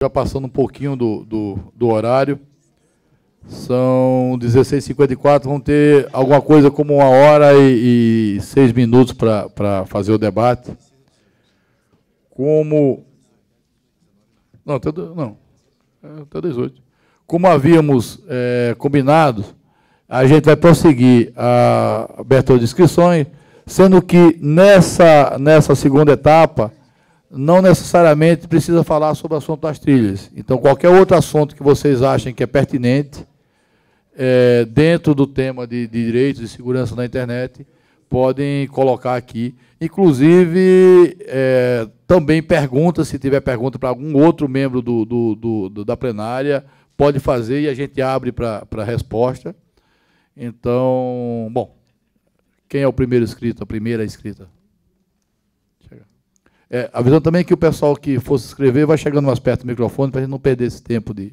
já passando um pouquinho do horário. São 16h54, vão ter alguma coisa como 1h e 6 minutos para fazer o debate. Como... Não, até 18. Como havíamos combinado, a gente vai prosseguir a abertura de inscrições, sendo que nessa segunda etapa, não necessariamente precisa falar sobre o assunto das trilhas. Então, qualquer outro assunto que vocês achem que é pertinente, dentro do tema de direitos e segurança na internet, podem colocar aqui. Inclusive, também perguntas, se tiver pergunta para algum outro membro da plenária, pode fazer e a gente abre para resposta. Então, bom, quem é o primeiro inscrito, a primeira inscrita? Avisando também que o pessoal que for se inscrever vai chegando mais perto do microfone para a gente não perder esse tempo de...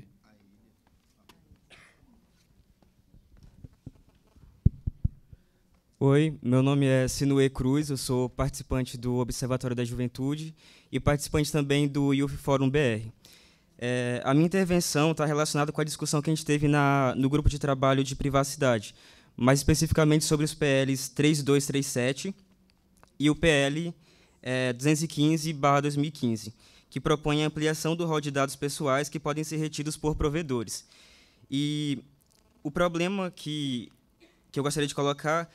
Oi, meu nome é Sinuê Cruz, eu sou participante do Observatório da Juventude e participante também do Youth Forum BR. A minha intervenção está relacionada com a discussão que a gente teve no grupo de trabalho de privacidade, mais especificamente sobre os PLs 3237 e o PL 215/2015, que propõe a ampliação do rol de dados pessoais que podem ser retidos por provedores. E o problema que eu gostaria de colocar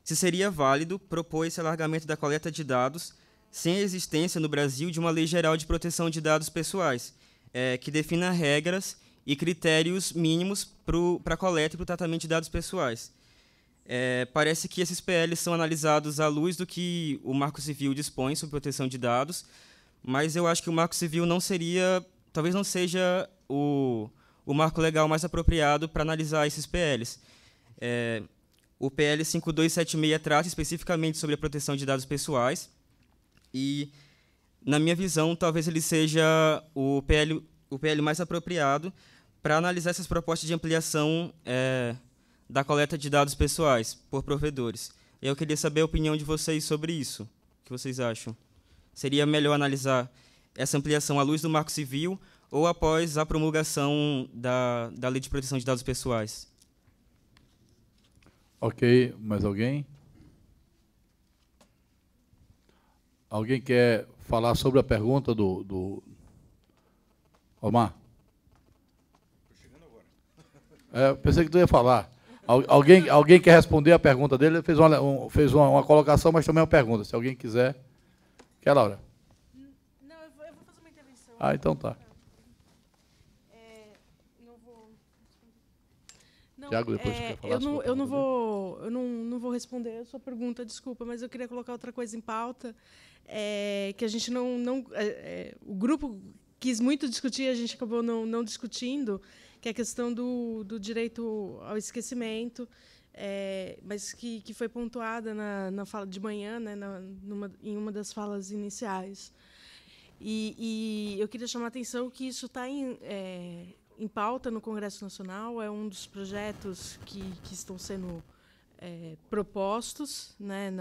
se seria válido propor esse alargamento da coleta de dados sem a existência no Brasil de uma lei geral de proteção de dados pessoais, que defina regras e critérios mínimos para a coleta e para o tratamento de dados pessoais. Parece que esses PLs são analisados à luz do que o Marco Civil dispõe sobre proteção de dados, mas eu acho que o Marco Civil talvez não seja o marco legal mais apropriado para analisar esses PLs. O PL 5276 trata especificamente sobre a proteção de dados pessoais e, na minha visão, talvez ele seja o PL mais apropriado para analisar essas propostas de ampliação da coleta de dados pessoais por provedores. Eu queria saber a opinião de vocês sobre isso. O que vocês acham? Seria melhor analisar essa ampliação à luz do Marco Civil ou após a promulgação da Lei de Proteção de Dados Pessoais? Ok, mais alguém? Alguém quer falar sobre a pergunta do Omar? Estou chegando agora. Pensei que tu ia falar. Alguém quer responder a pergunta dele? Ele fez uma colocação, mas também uma pergunta. Se alguém quiser. Quer, Laura? Não, eu vou fazer uma intervenção. Então tá. Tiago, depois você quer falar sobre eu não vou responder a sua pergunta, desculpa, mas eu queria colocar outra coisa em pauta, que a gente o grupo quis muito discutir, a gente acabou não discutindo, que é a questão do direito ao esquecimento, mas que foi pontuada na fala de manhã, né, em uma das falas iniciais. E eu queria chamar a atenção que isso está em pauta no Congresso Nacional, é um dos projetos que estão sendo propostos, né,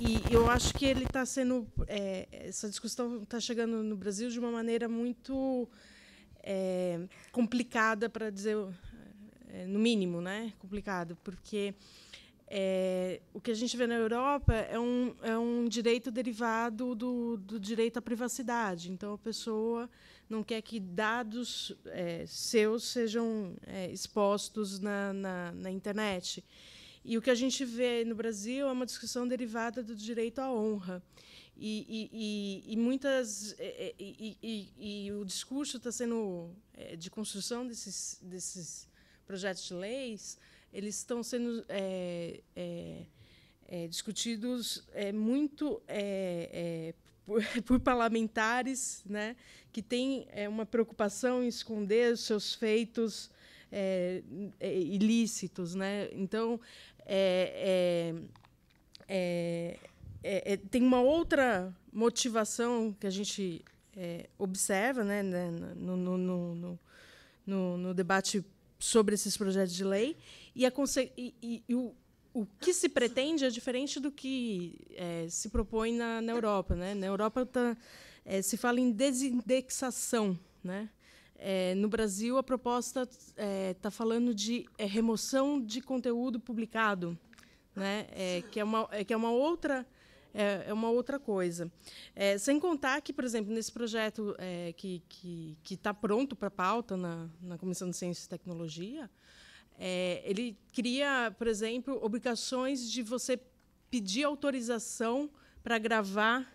e eu acho que ele está sendo... essa discussão está chegando no Brasil de uma maneira muito complicada, para dizer, no mínimo, né, complicado, porque o que a gente vê na Europa é um direito derivado do direito à privacidade. Então, a pessoa não quer que dados seus sejam expostos na internet. E o que a gente vê no Brasil é uma discussão derivada do direito à honra. E o discurso está sendo de construção desses projetos de leis, eles estão sendo discutidos muito por parlamentares, né, que têm uma preocupação em esconder os seus feitos ilícitos, né? Então, tem uma outra motivação que a gente observa, né, no debate sobre esses projetos de lei, e o que se pretende é diferente do que se propõe na Europa, né? Na Europa se fala em desindexação, né? No Brasil, a proposta está falando de remoção de conteúdo publicado, né? Que é uma outra coisa. Sem contar que, por exemplo, nesse projeto que está pronto para pauta na Comissão de Ciência e Tecnologia, ele cria, por exemplo, obrigações de você pedir autorização para gravar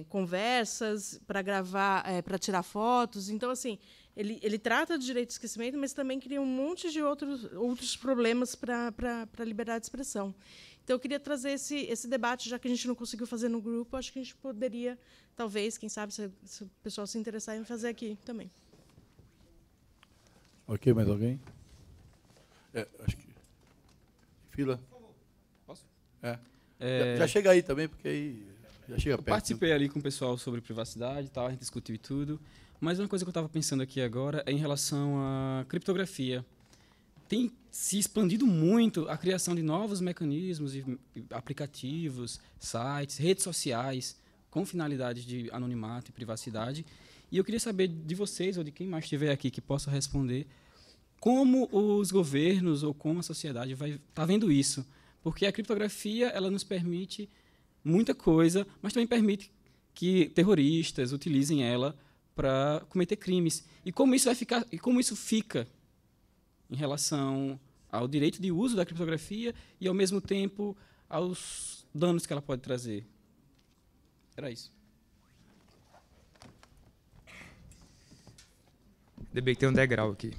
conversas, para gravar, para tirar fotos. Então, assim, ele trata do direito de esquecimento, mas também cria um monte de outros problemas para a liberdade de expressão. Então, eu queria trazer esse debate, já que a gente não conseguiu fazer no grupo, acho que a gente poderia, talvez, quem sabe, se o pessoal se interessar em fazer aqui também. Ok, mais alguém? Acho que... Fila? Posso? Já chega aí também, porque aí já chega perto. Participei ali com o pessoal sobre privacidade e tal, a gente discutiu e tudo. Mas uma coisa que eu estava pensando aqui agora é em relação à criptografia. Tem se expandido muito a criação de novos mecanismos e aplicativos, sites, redes sociais, com finalidades de anonimato e privacidade. E eu queria saber de vocês, ou de quem mais estiver aqui que possa responder, como os governos ou como a sociedade vai estar vendo isso. Porque a criptografia ela nos permite muita coisa, mas também permite que terroristas utilizem ela para cometer crimes. E como isso vai ficar, e como isso fica em relação ao direito de uso da criptografia e, ao mesmo tempo, aos danos que ela pode trazer. Era isso. Ainda bem que tem um degrau aqui.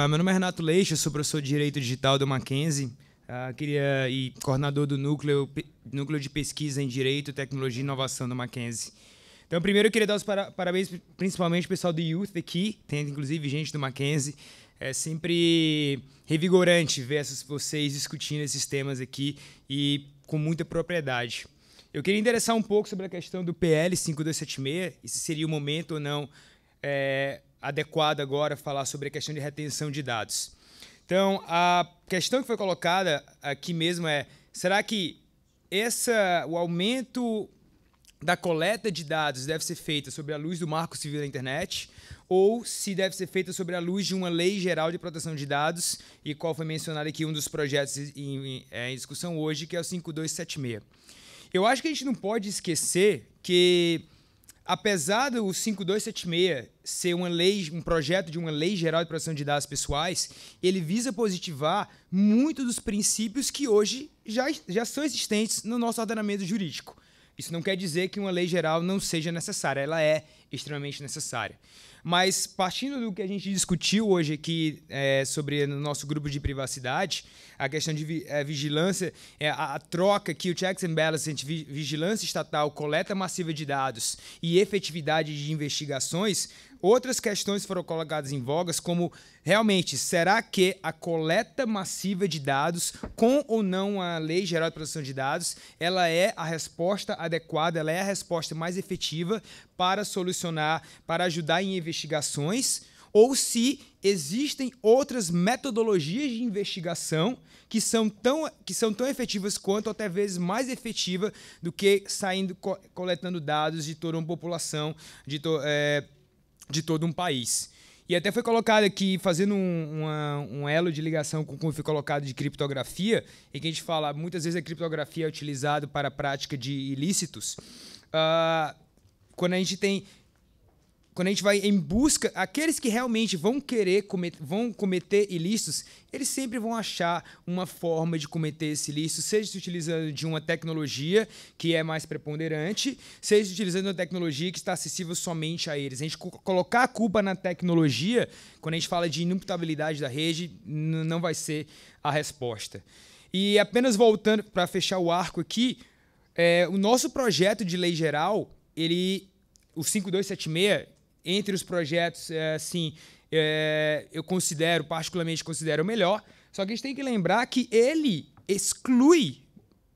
Meu nome é Renato Leixo, sou professor de Direito Digital do Mackenzie, e coordenador do núcleo de Pesquisa em Direito, Tecnologia e Inovação do Mackenzie. Então, primeiro eu queria dar os parabéns principalmente ao pessoal do Youth aqui, tem inclusive gente do Mackenzie. É sempre revigorante ver vocês discutindo esses temas aqui e com muita propriedade. Eu queria interessar um pouco sobre a questão do PL 5276, e se seria o momento ou não adequado agora falar sobre a questão de retenção de dados. Então, a questão que foi colocada aqui mesmo será que o aumento da coleta de dados deve ser feita sob a luz do Marco Civil da Internet ou se deve ser feita sobre a luz de uma Lei Geral de Proteção de Dados, e qual foi mencionado aqui um dos projetos em discussão hoje, que é o 5276. Eu acho que a gente não pode esquecer que, apesar do 5276 ser um projeto de uma Lei Geral de Proteção de Dados Pessoais, ele visa positivar muitos dos princípios que hoje já são existentes no nosso ordenamento jurídico. Isso não quer dizer que uma lei geral não seja necessária, ela é extremamente necessária. Mas, partindo do que a gente discutiu hoje aqui sobre no nosso grupo de privacidade, a questão de vigilância, a troca que o checks and balances entre vigilância estatal, coleta massiva de dados e efetividade de investigações, outras questões foram colocadas em vogas, como, realmente, será que a coleta massiva de dados, com ou não a Lei Geral de Proteção de Dados, ela é a resposta adequada, ela é a resposta mais efetiva para solucionar, para ajudar em investigações, ou se existem outras metodologias de investigação que são tão efetivas quanto, ou até vezes mais efetiva do que coletando dados de toda uma população, de todo um país. E até foi colocado aqui, fazendo um elo de ligação com o que foi colocado de criptografia, em que a gente fala, muitas vezes a criptografia é utilizada para a prática de ilícitos. Quando a gente vai em busca, aqueles que realmente vão cometer ilícitos, eles sempre vão achar uma forma de cometer esse ilícito, seja se utilizando de uma tecnologia que é mais preponderante, seja se utilizando uma tecnologia que está acessível somente a eles. A gente colocar a culpa na tecnologia, quando a gente fala de inimputabilidade da rede, não vai ser a resposta. E apenas voltando para fechar o arco aqui, o nosso projeto de lei geral, o 5276, entre os projetos, eu particularmente considero o melhor, só que a gente tem que lembrar que ele exclui,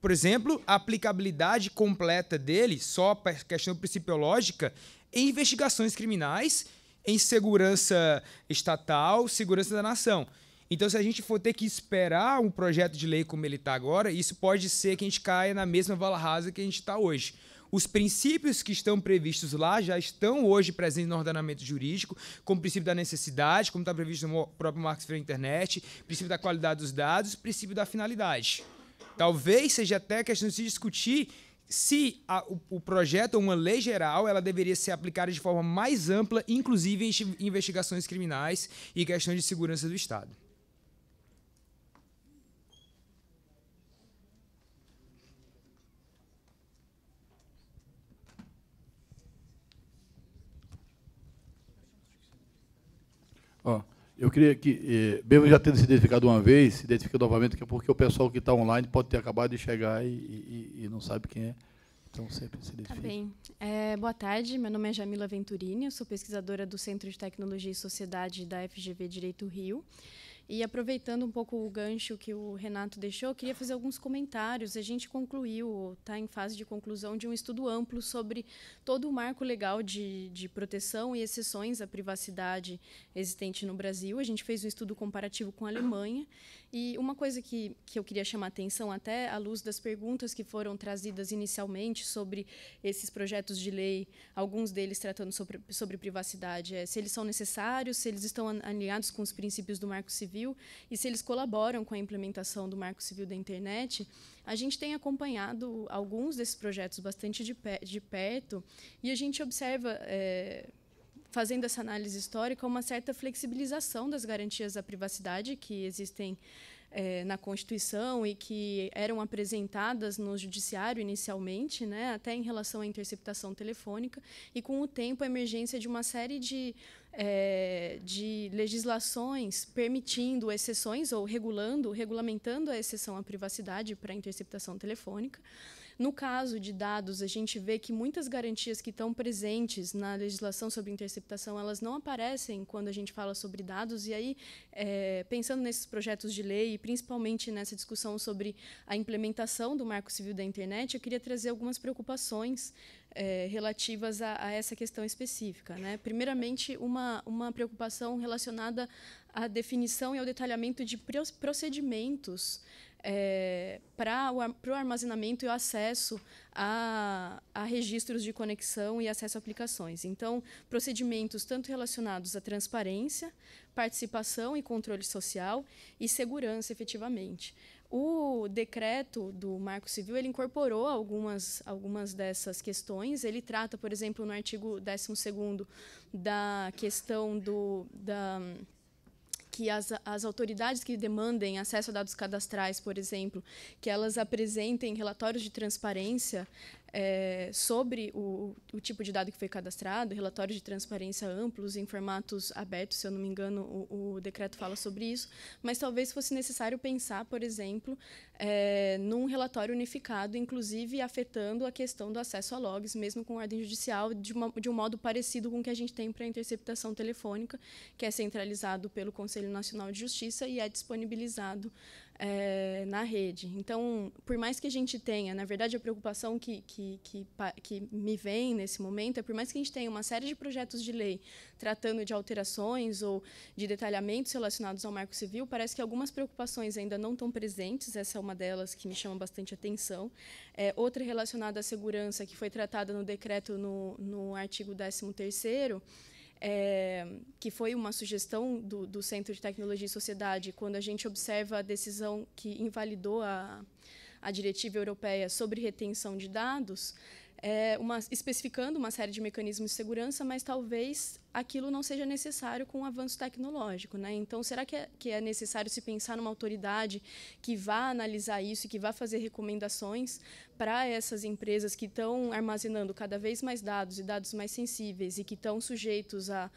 por exemplo, a aplicabilidade completa dele, só para questão principiológica, em investigações criminais, em segurança estatal, segurança da nação. Então, se a gente for ter que esperar um projeto de lei como ele está agora, isso pode ser que a gente caia na mesma vala rasa que a gente está hoje. os princípios que estão previstos lá já estão hoje presentes no ordenamento jurídico, como o princípio da necessidade, como está previsto no próprio Marco Civil da Internet, princípio da qualidade dos dados, princípio da finalidade. Talvez seja até questão de se discutir se o projeto ou uma lei geral ela deveria ser aplicada de forma mais ampla, inclusive em investigações criminais e questões de segurança do Estado. Eu queria que, mesmo já tendo se identificado uma vez, se identifique novamente, porque o pessoal que está online pode ter acabado de chegar e não sabe quem é. Então, sempre se identifique. Tá bem. Boa tarde, meu nome é Jamila Venturini, eu sou pesquisadora do Centro de Tecnologia e Sociedade da FGV Direito Rio. E, aproveitando um pouco o gancho que o Renato deixou, eu queria fazer alguns comentários. A gente concluiu, está em fase de conclusão, de um estudo amplo sobre todo o marco legal de proteção e exceções à privacidade existente no Brasil. A gente fez um estudo comparativo com a Alemanha. E uma coisa que eu queria chamar a atenção, até à luz das perguntas que foram trazidas inicialmente sobre esses projetos de lei, alguns deles tratando sobre privacidade, se eles são necessários, se eles estão alinhados com os princípios do Marco Civil e se eles colaboram com a implementação do Marco Civil da Internet. A gente tem acompanhado alguns desses projetos bastante de perto e a gente observa, fazendo essa análise histórica, uma certa flexibilização das garantias à privacidade que existem na Constituição e que eram apresentadas no Judiciário inicialmente, né, até em relação à interceptação telefônica, e, com o tempo, a emergência de uma série de legislações permitindo exceções ou regulamentando a exceção à privacidade para a interceptação telefônica. No caso de dados, a gente vê que muitas garantias que estão presentes na legislação sobre interceptação, elas não aparecem quando a gente fala sobre dados. E aí, pensando nesses projetos de lei, e principalmente nessa discussão sobre a implementação do Marco Civil da Internet, eu queria trazer algumas preocupações relativas a essa questão específica, né? Primeiramente, uma preocupação relacionada à definição e ao detalhamento de procedimentos para o armazenamento e o acesso a registros de conexão e acesso a aplicações. Então, procedimentos tanto relacionados à transparência, participação e controle social e segurança, efetivamente. O decreto do Marco Civil ele incorporou algumas dessas questões. Ele trata, por exemplo, no artigo 12º, da questão que as autoridades que demandem acesso a dados cadastrais, por exemplo, que elas apresentem relatórios de transparência sobre o tipo de dado que foi cadastrado, relatórios de transparência amplos em formatos abertos, se eu não me engano, o decreto fala sobre isso, mas talvez fosse necessário pensar, por exemplo, num relatório unificado, inclusive afetando a questão do acesso a logs, mesmo com ordem judicial, de um modo parecido com o que a gente tem para a interceptação telefônica, que é centralizado pelo Conselho Nacional de Justiça e é disponibilizado na rede. Então, por mais que a gente tenha, na verdade, a preocupação que me vem nesse momento é, por mais que a gente tenha uma série de projetos de lei tratando de alterações ou de detalhamentos relacionados ao Marco Civil, parece que algumas preocupações ainda não estão presentes. Essa é uma delas que me chama bastante atenção. Outra relacionada à segurança, que foi tratada no decreto no artigo 13º, que foi uma sugestão do Centro de Tecnologia e Sociedade, quando a gente observa a decisão que invalidou a diretiva europeia sobre retenção de dados, especificando uma série de mecanismos de segurança, mas talvez aquilo não seja necessário com o avanço tecnológico, né? Então, será que é necessário se pensar numa autoridade que vá analisar isso e que vá fazer recomendações para essas empresas que estão armazenando cada vez mais dados e dados mais sensíveis e que estão sujeitos a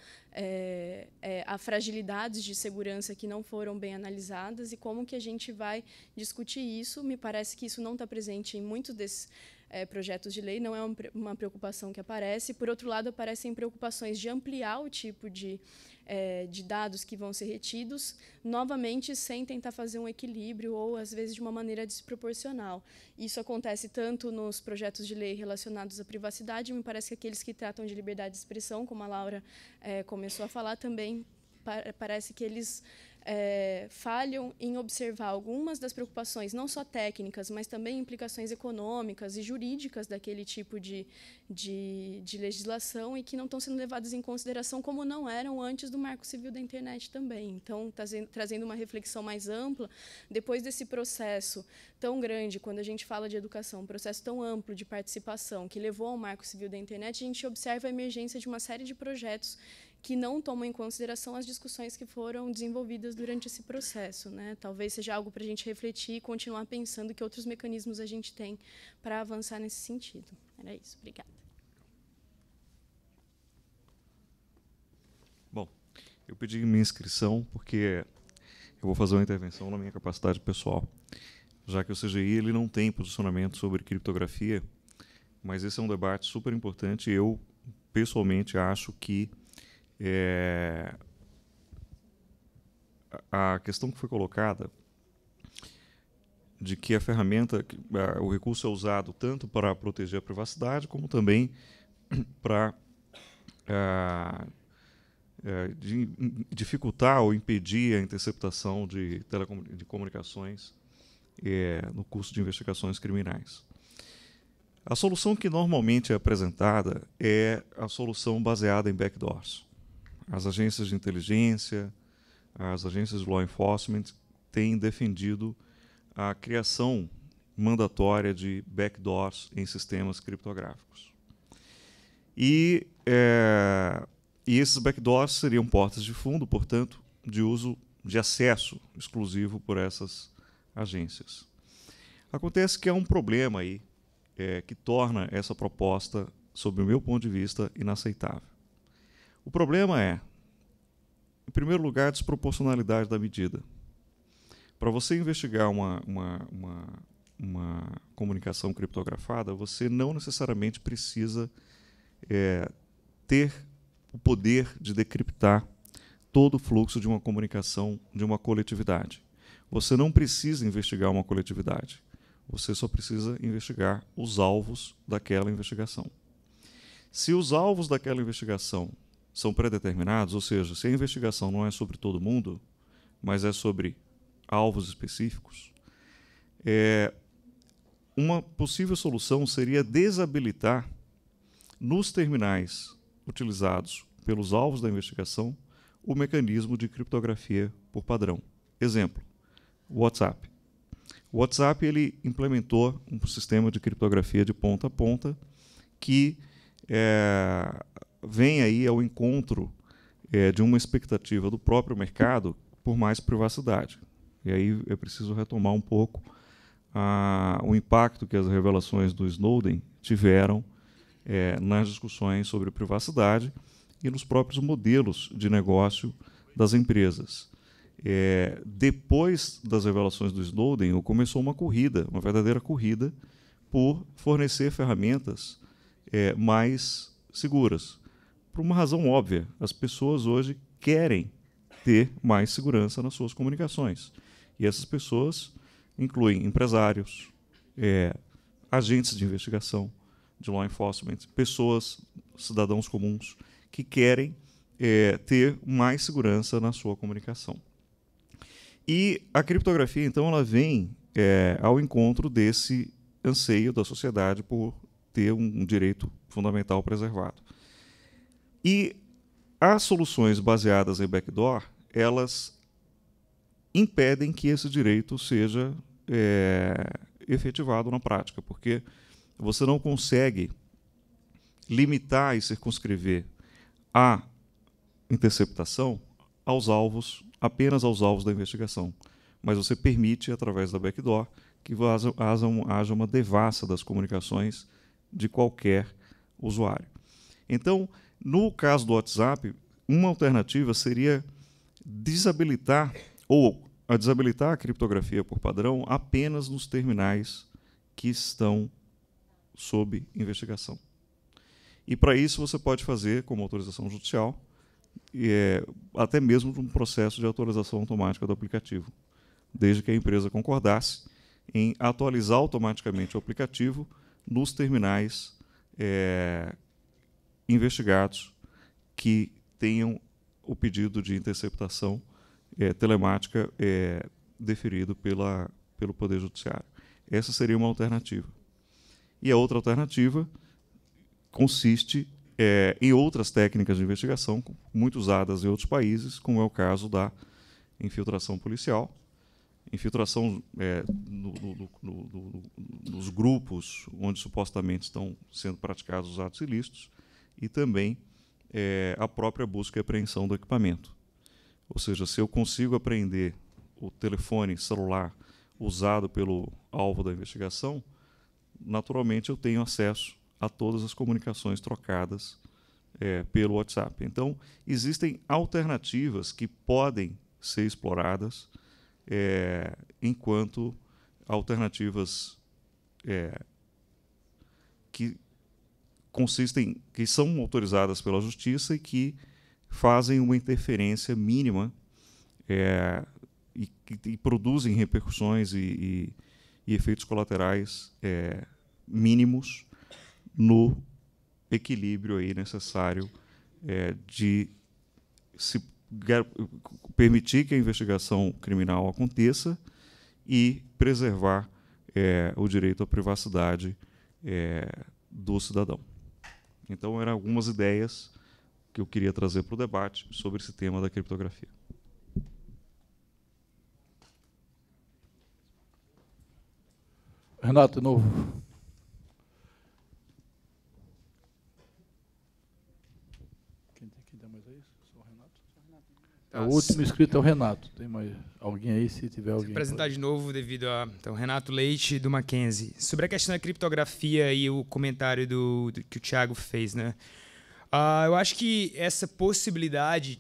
fragilidades de segurança que não foram bem analisadas, e como que a gente vai discutir isso? Me parece que isso não está presente em muitos desses projetos de lei, não é uma preocupação que aparece. Por outro lado, aparecem preocupações de ampliar o tipo de dados que vão ser retidos, novamente sem tentar fazer um equilíbrio ou, às vezes, de uma maneira desproporcional. Isso acontece tanto nos projetos de lei relacionados à privacidade, me parece que aqueles que tratam de liberdade de expressão, como a Laura começou a falar, também parece que eles falham em observar algumas das preocupações, não só técnicas, mas também implicações econômicas e jurídicas daquele tipo de legislação e que não estão sendo levadas em consideração como não eram antes do Marco Civil da Internet também. Então, trazendo uma reflexão mais ampla, depois desse processo tão grande, quando a gente fala de educação, um processo tão amplo de participação que levou ao Marco Civil da Internet, a gente observa a emergência de uma série de projetos que não tomam em consideração as discussões que foram desenvolvidas durante esse processo, né? Talvez seja algo para a gente refletir e continuar pensando que outros mecanismos a gente tem para avançar nesse sentido. Era isso. Obrigada. Bom, eu pedi minha inscrição porque eu vou fazer uma intervenção na minha capacidade pessoal, já que o CGI ele não tem posicionamento sobre criptografia, mas esse é um debate super importante e eu, pessoalmente, acho que a questão que foi colocada de que a ferramenta, o recurso é usado tanto para proteger a privacidade, como também para dificultar ou impedir a interceptação de comunicações no curso de investigações criminais. A solução que normalmente é apresentada é a solução baseada em backdoors. As agências de inteligência, as agências de law enforcement têm defendido a criação mandatória de backdoors em sistemas criptográficos. E esses backdoors seriam portas de fundo, portanto, de uso de acesso exclusivo por essas agências. Acontece que há um problema aí que torna essa proposta, sob o meu ponto de vista, inaceitável. O problema é, em primeiro lugar, a desproporcionalidade da medida. Para você investigar uma comunicação criptografada, você não necessariamente precisa ter o poder de decriptar todo o fluxo de uma comunicação de uma coletividade. Você não precisa investigar uma coletividade. Você só precisa investigar os alvos daquela investigação. Se os alvos daquela investigação são pré-determinados, ou seja, se a investigação não é sobre todo mundo, mas é sobre alvos específicos, uma possível solução seria desabilitar nos terminais utilizados pelos alvos da investigação o mecanismo de criptografia por padrão. Exemplo, o WhatsApp. O WhatsApp ele implementou um sistema de criptografia de ponta a ponta que vem aí ao encontro de uma expectativa do próprio mercado por mais privacidade. E aí é preciso retomar um pouco o impacto que as revelações do Snowden tiveram nas discussões sobre privacidade e nos próprios modelos de negócio das empresas. Depois das revelações do Snowden, começou uma corrida, uma verdadeira corrida, por fornecer ferramentas mais seguras. Por uma razão óbvia, as pessoas hoje querem ter mais segurança nas suas comunicações. E essas pessoas incluem empresários, agentes de investigação, de law enforcement, pessoas, cidadãos comuns, que querem ter mais segurança na sua comunicação. E a criptografia, então, ela vem ao encontro desse anseio da sociedade por ter um direito fundamental preservado. E as soluções baseadas em backdoor, elas impedem que esse direito seja efetivado na prática, porque você não consegue limitar e circunscrever a interceptação apenas aos alvos da investigação, mas você permite, através da backdoor, que haja uma devassa das comunicações de qualquer usuário. Então, no caso do WhatsApp, uma alternativa seria desabilitar a criptografia por padrão apenas nos terminais que estão sob investigação. E para isso você pode fazer, como autorização judicial, até mesmo um processo de atualização automática do aplicativo, desde que a empresa concordasse em atualizar automaticamente o aplicativo nos terminais investigados que tenham o pedido de interceptação telemática deferido pelo Poder Judiciário. Essa seria uma alternativa. E a outra alternativa consiste em outras técnicas de investigação muito usadas em outros países, como é o caso da infiltração policial, infiltração nos grupos onde supostamente estão sendo praticados os atos ilícitos, e também a própria busca e apreensão do equipamento. Ou seja, se eu consigo apreender o telefone celular usado pelo alvo da investigação, naturalmente eu tenho acesso a todas as comunicações trocadas pelo WhatsApp. Então, existem alternativas que podem ser exploradas enquanto alternativas que são autorizadas pela Justiça e que fazem uma interferência mínima e produzem repercussões e efeitos colaterais mínimos no equilíbrio aí necessário de se permitir que a investigação criminal aconteça e preservar o direito à privacidade do cidadão. Então, eram algumas ideias que eu queria trazer para o debate sobre esse tema da criptografia. Renato, de novo. Quem tem mais aí? Só o Renato? O último inscrito é o Renato. Tem mais alguém aí, se tiver alguém? Vou apresentar de novo devido a... Então, Renato Leite, do Mackenzie. Sobre a questão da criptografia e o comentário que o Thiago fez, né? Eu acho que essa possibilidade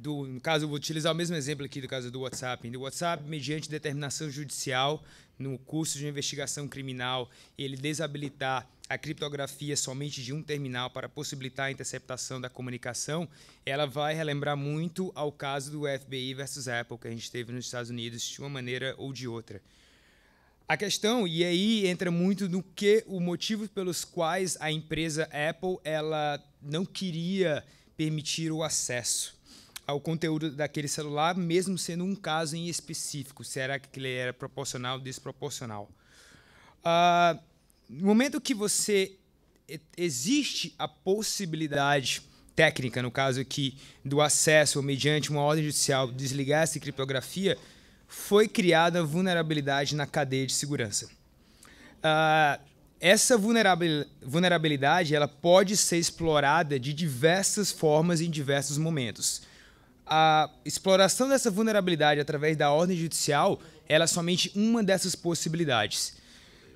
no caso, eu vou utilizar o mesmo exemplo aqui do caso do WhatsApp. Do WhatsApp, mediante determinação judicial, no curso de investigação criminal, ele desabilitar a criptografia somente de um terminal para possibilitar a interceptação da comunicação, ela vai relembrar muito ao caso do FBI versus Apple, que a gente teve nos Estados Unidos, de uma maneira ou de outra. A questão, e aí entra muito no que o motivo pelos quais a empresa Apple ela não queria permitir o acesso ao conteúdo daquele celular, mesmo sendo um caso em específico. Será que ele era proporcional ou desproporcional? No momento que existe a possibilidade técnica, no caso aqui, do acesso ou mediante uma ordem judicial desligar essa criptografia, foi criada vulnerabilidade na cadeia de segurança. Essa vulnerabilidade ela pode ser explorada de diversas formas em diversos momentos. A exploração dessa vulnerabilidade através da ordem judicial ela é somente uma dessas possibilidades.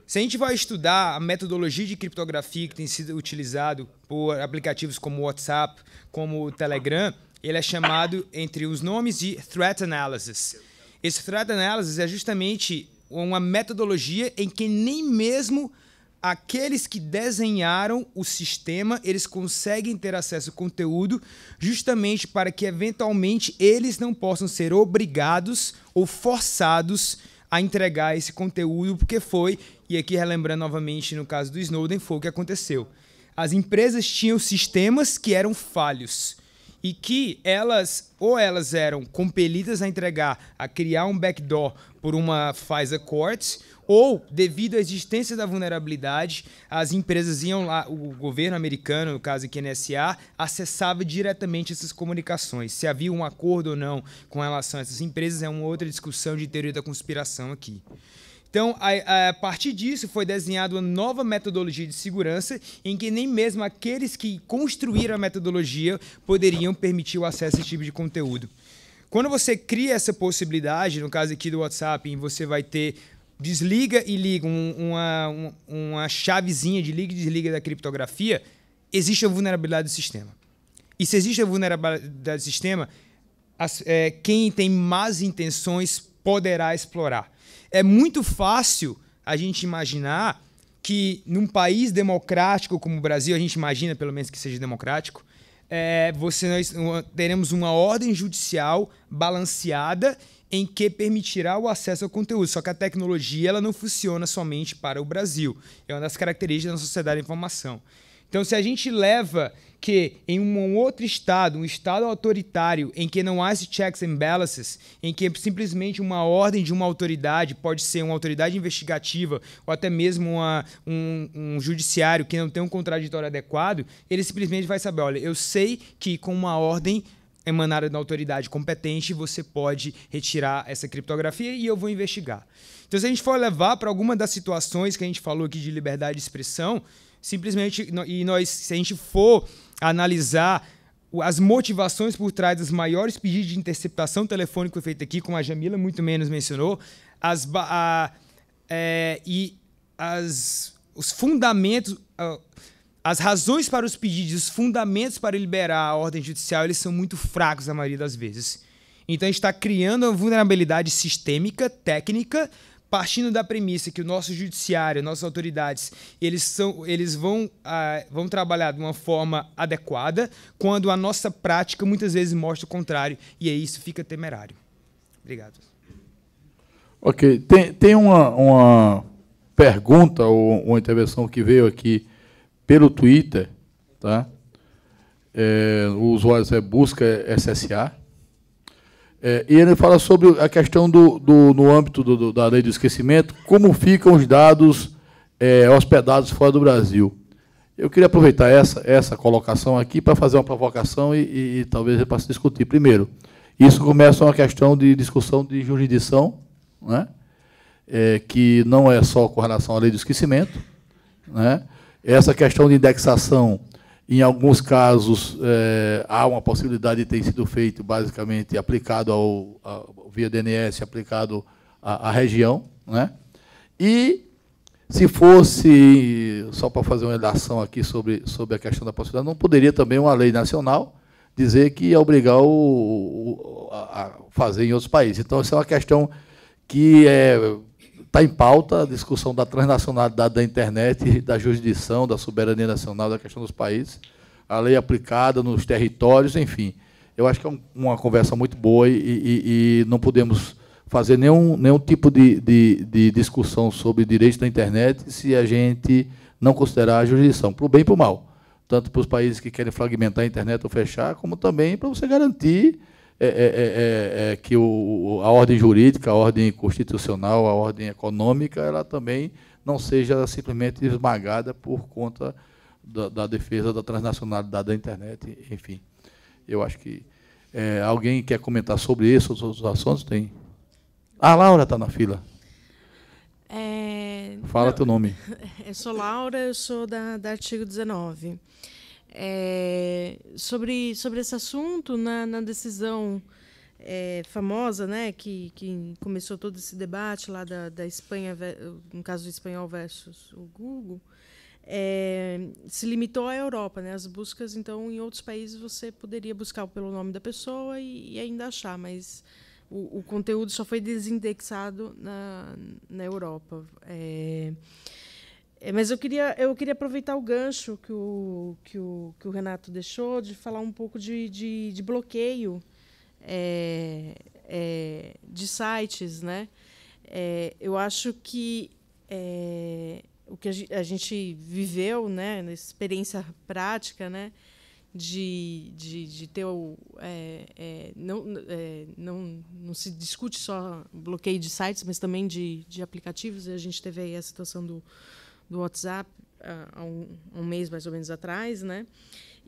Se a gente vai estudar a metodologia de criptografia que tem sido utilizado por aplicativos como o WhatsApp, como o Telegram, ele é chamado, entre os nomes, de Threat Analysis. Esse Threat Analysis é justamente uma metodologia em que nem mesmo aqueles que desenharam o sistema, eles conseguem ter acesso ao conteúdo justamente para que, eventualmente, eles não possam ser obrigados ou forçados a entregar esse conteúdo, porque foi, e aqui relembrando novamente no caso do Snowden, foi o que aconteceu. As empresas tinham sistemas que eram falhos e que elas eram compelidas a entregar, a criar um backdoor por uma FISA Court, ou, devido à existência da vulnerabilidade, as empresas iam lá, o governo americano, no caso aqui NSA, acessava diretamente essas comunicações. Se havia um acordo ou não com relação a essas empresas é uma outra discussão de teoria da conspiração aqui. Então, a partir disso, foi desenhada uma nova metodologia de segurança em que nem mesmo aqueles que construíram a metodologia poderiam permitir o acesso a esse tipo de conteúdo. Quando você cria essa possibilidade, no caso aqui do WhatsApp, você vai ter desliga e liga uma chavezinha de liga e desliga da criptografia, existe a vulnerabilidade do sistema. E se existe a vulnerabilidade do sistema, quem tem más intenções poderá explorar. É muito fácil a gente imaginar que num país democrático como o Brasil, a gente imagina pelo menos que seja democrático, nós teremos uma ordem judicial balanceada em que permitirá o acesso ao conteúdo. Só que a tecnologia ela não funciona somente para o Brasil. É uma das características da sociedade da informação. Então, se a gente leva que em um outro estado, um estado autoritário, em que não há esse checks and balances, em que simplesmente uma ordem de uma autoridade, pode ser uma autoridade investigativa ou até mesmo um judiciário que não tem um contraditório adequado, ele simplesmente vai saber, olha, eu sei que com uma ordem emanada da autoridade competente, você pode retirar essa criptografia e eu vou investigar. Então, se a gente for levar para alguma das situações que a gente falou aqui de liberdade de expressão, simplesmente, se a gente for analisar as motivações por trás dos maiores pedidos de interceptação telefônica feita aqui, como a Jamila muito menos mencionou, os fundamentos, as razões para os pedidos, os fundamentos para liberar a ordem judicial, eles são muito fracos a maioria das vezes. Então, a gente está criando uma vulnerabilidade sistêmica, técnica, partindo da premissa que o nosso judiciário, nossas autoridades, eles vão trabalhar de uma forma adequada, quando a nossa prática muitas vezes mostra o contrário, e aí isso fica temerário. Obrigado. Ok. Tem uma pergunta ou uma intervenção que veio aqui pelo Twitter, tá? O usuário é busca SSA. E ele fala sobre a questão no âmbito da lei do esquecimento, como ficam os dados hospedados fora do Brasil. Eu queria aproveitar essa colocação aqui para fazer uma provocação e talvez para se discutir. Primeiro, isso começa uma questão de discussão de jurisdição, né? Que não é só com relação à lei do esquecimento, né? Essa questão de indexação, em alguns casos, há uma possibilidade de ter sido feito, basicamente, aplicado via DNS, aplicado à região, né? E, se fosse, só para fazer uma relação aqui sobre a questão da possibilidade, não poderia também uma lei nacional dizer que ia obrigar a fazer em outros países. Então, essa é uma questão que está em pauta, a discussão da transnacionalidade da internet, da jurisdição, da soberania nacional, da questão dos países, a lei aplicada nos territórios, enfim. Eu acho que é uma conversa muito boa e não podemos fazer nenhum tipo de discussão sobre direitos da internet se a gente não considerar a jurisdição, para o bem e para o mal, tanto para os países que querem fragmentar a internet ou fechar, como também para você garantir que a ordem jurídica, a ordem constitucional, a ordem econômica, ela também não seja simplesmente esmagada por conta da defesa da transnacionalidade da internet, enfim. Eu acho que alguém quer comentar sobre isso, os outros assuntos? Tem. A Laura está na fila. Fala teu nome. Eu sou Laura, eu sou da Artigo 19. Sobre esse assunto, na decisão famosa, né, que começou todo esse debate lá da Espanha, no caso do espanhol versus o Google, se limitou à Europa, né, as buscas. Então, em outros países você poderia buscar pelo nome da pessoa e ainda achar, mas o conteúdo só foi desindexado na Europa. Mas eu queria aproveitar o gancho que o Renato deixou de falar um pouco de bloqueio de sites, né? Eu acho que o que a gente viveu, né, na experiência prática, né, de ter não se discute só bloqueio de sites, mas também de aplicativos. A gente teve aí a situação do WhatsApp há um mês mais ou menos atrás, né?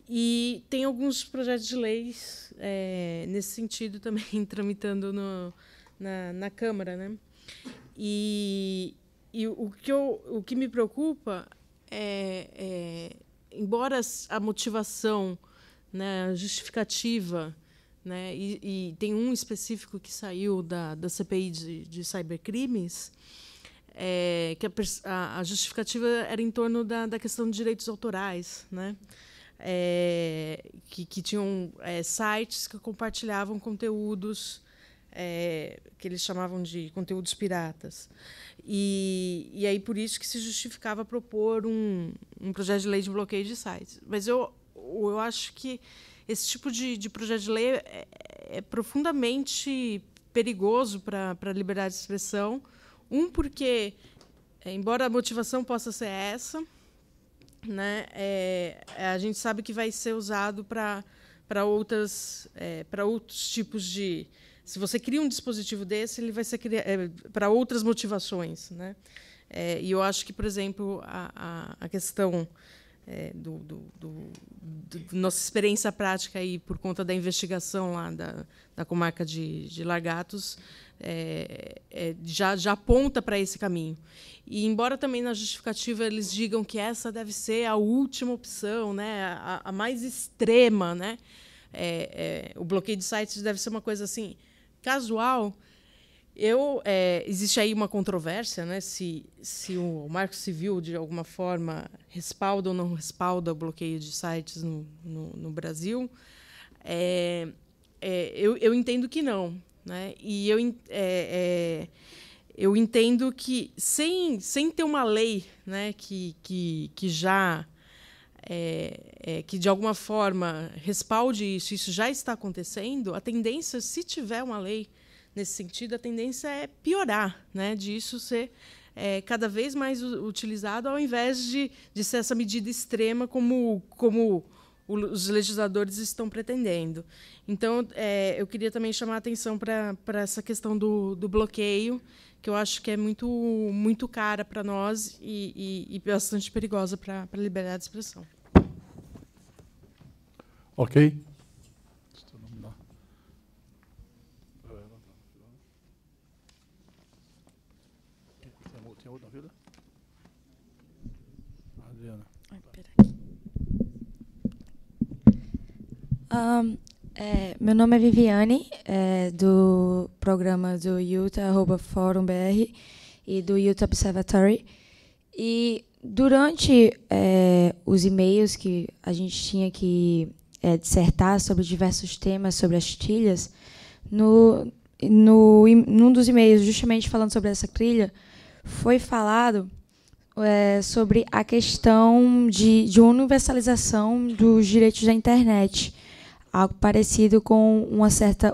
E tem alguns projetos de leis nesse sentido também tramitando na Câmara, né? E o que me preocupa embora a motivação, né, justificativa, né, e tem um específico que saiu da CPI de cybercrimes, que a justificativa era em torno da questão de direitos autorais, né, que tinham sites que compartilhavam conteúdos que eles chamavam de conteúdos piratas. E aí, por isso que se justificava propor um projeto de lei de bloqueio de sites. Mas eu acho que esse tipo de projeto de lei é profundamente perigoso para a liberdade de expressão. Porque, embora a motivação possa ser essa, né, a gente sabe que vai ser usado para outros tipos de... Se você cria um dispositivo desse, ele vai ser para outras motivações, né? E eu acho que, por exemplo, a questão nossa experiência prática aí, por conta da investigação lá da comarca de Largatos, já aponta para esse caminho. E, embora também na justificativa eles digam que essa deve ser a última opção, né, a mais extrema, né, o bloqueio de sites deve ser uma coisa assim casual. Existe aí uma controvérsia, né, se o Marco Civil, de alguma forma, respalda ou não respalda o bloqueio de sites no Brasil. Eu entendo que não, né? E eu entendo que, sem ter uma lei, né, que já que de alguma forma respalde isso já está acontecendo, a tendência, se tiver uma lei nesse sentido, a tendência é piorar, né, de isso ser cada vez mais utilizado, ao invés de ser essa medida extrema como os legisladores estão pretendendo. Então, eu queria também chamar a atenção para essa questão do bloqueio, que eu acho que é muito cara para nós e bastante perigosa para a liberdade de expressão. Ok. Tem outra fila? Adriana. Meu nome é Viviane, do programa do Utah @ForumBR e do Utah Observatory. E durante os e-mails que a gente tinha que dissertar sobre diversos temas, sobre as trilhas, num dos e-mails, justamente falando sobre essa trilha, foi falado sobre a questão de universalização dos direitos da internet, algo parecido com uma certa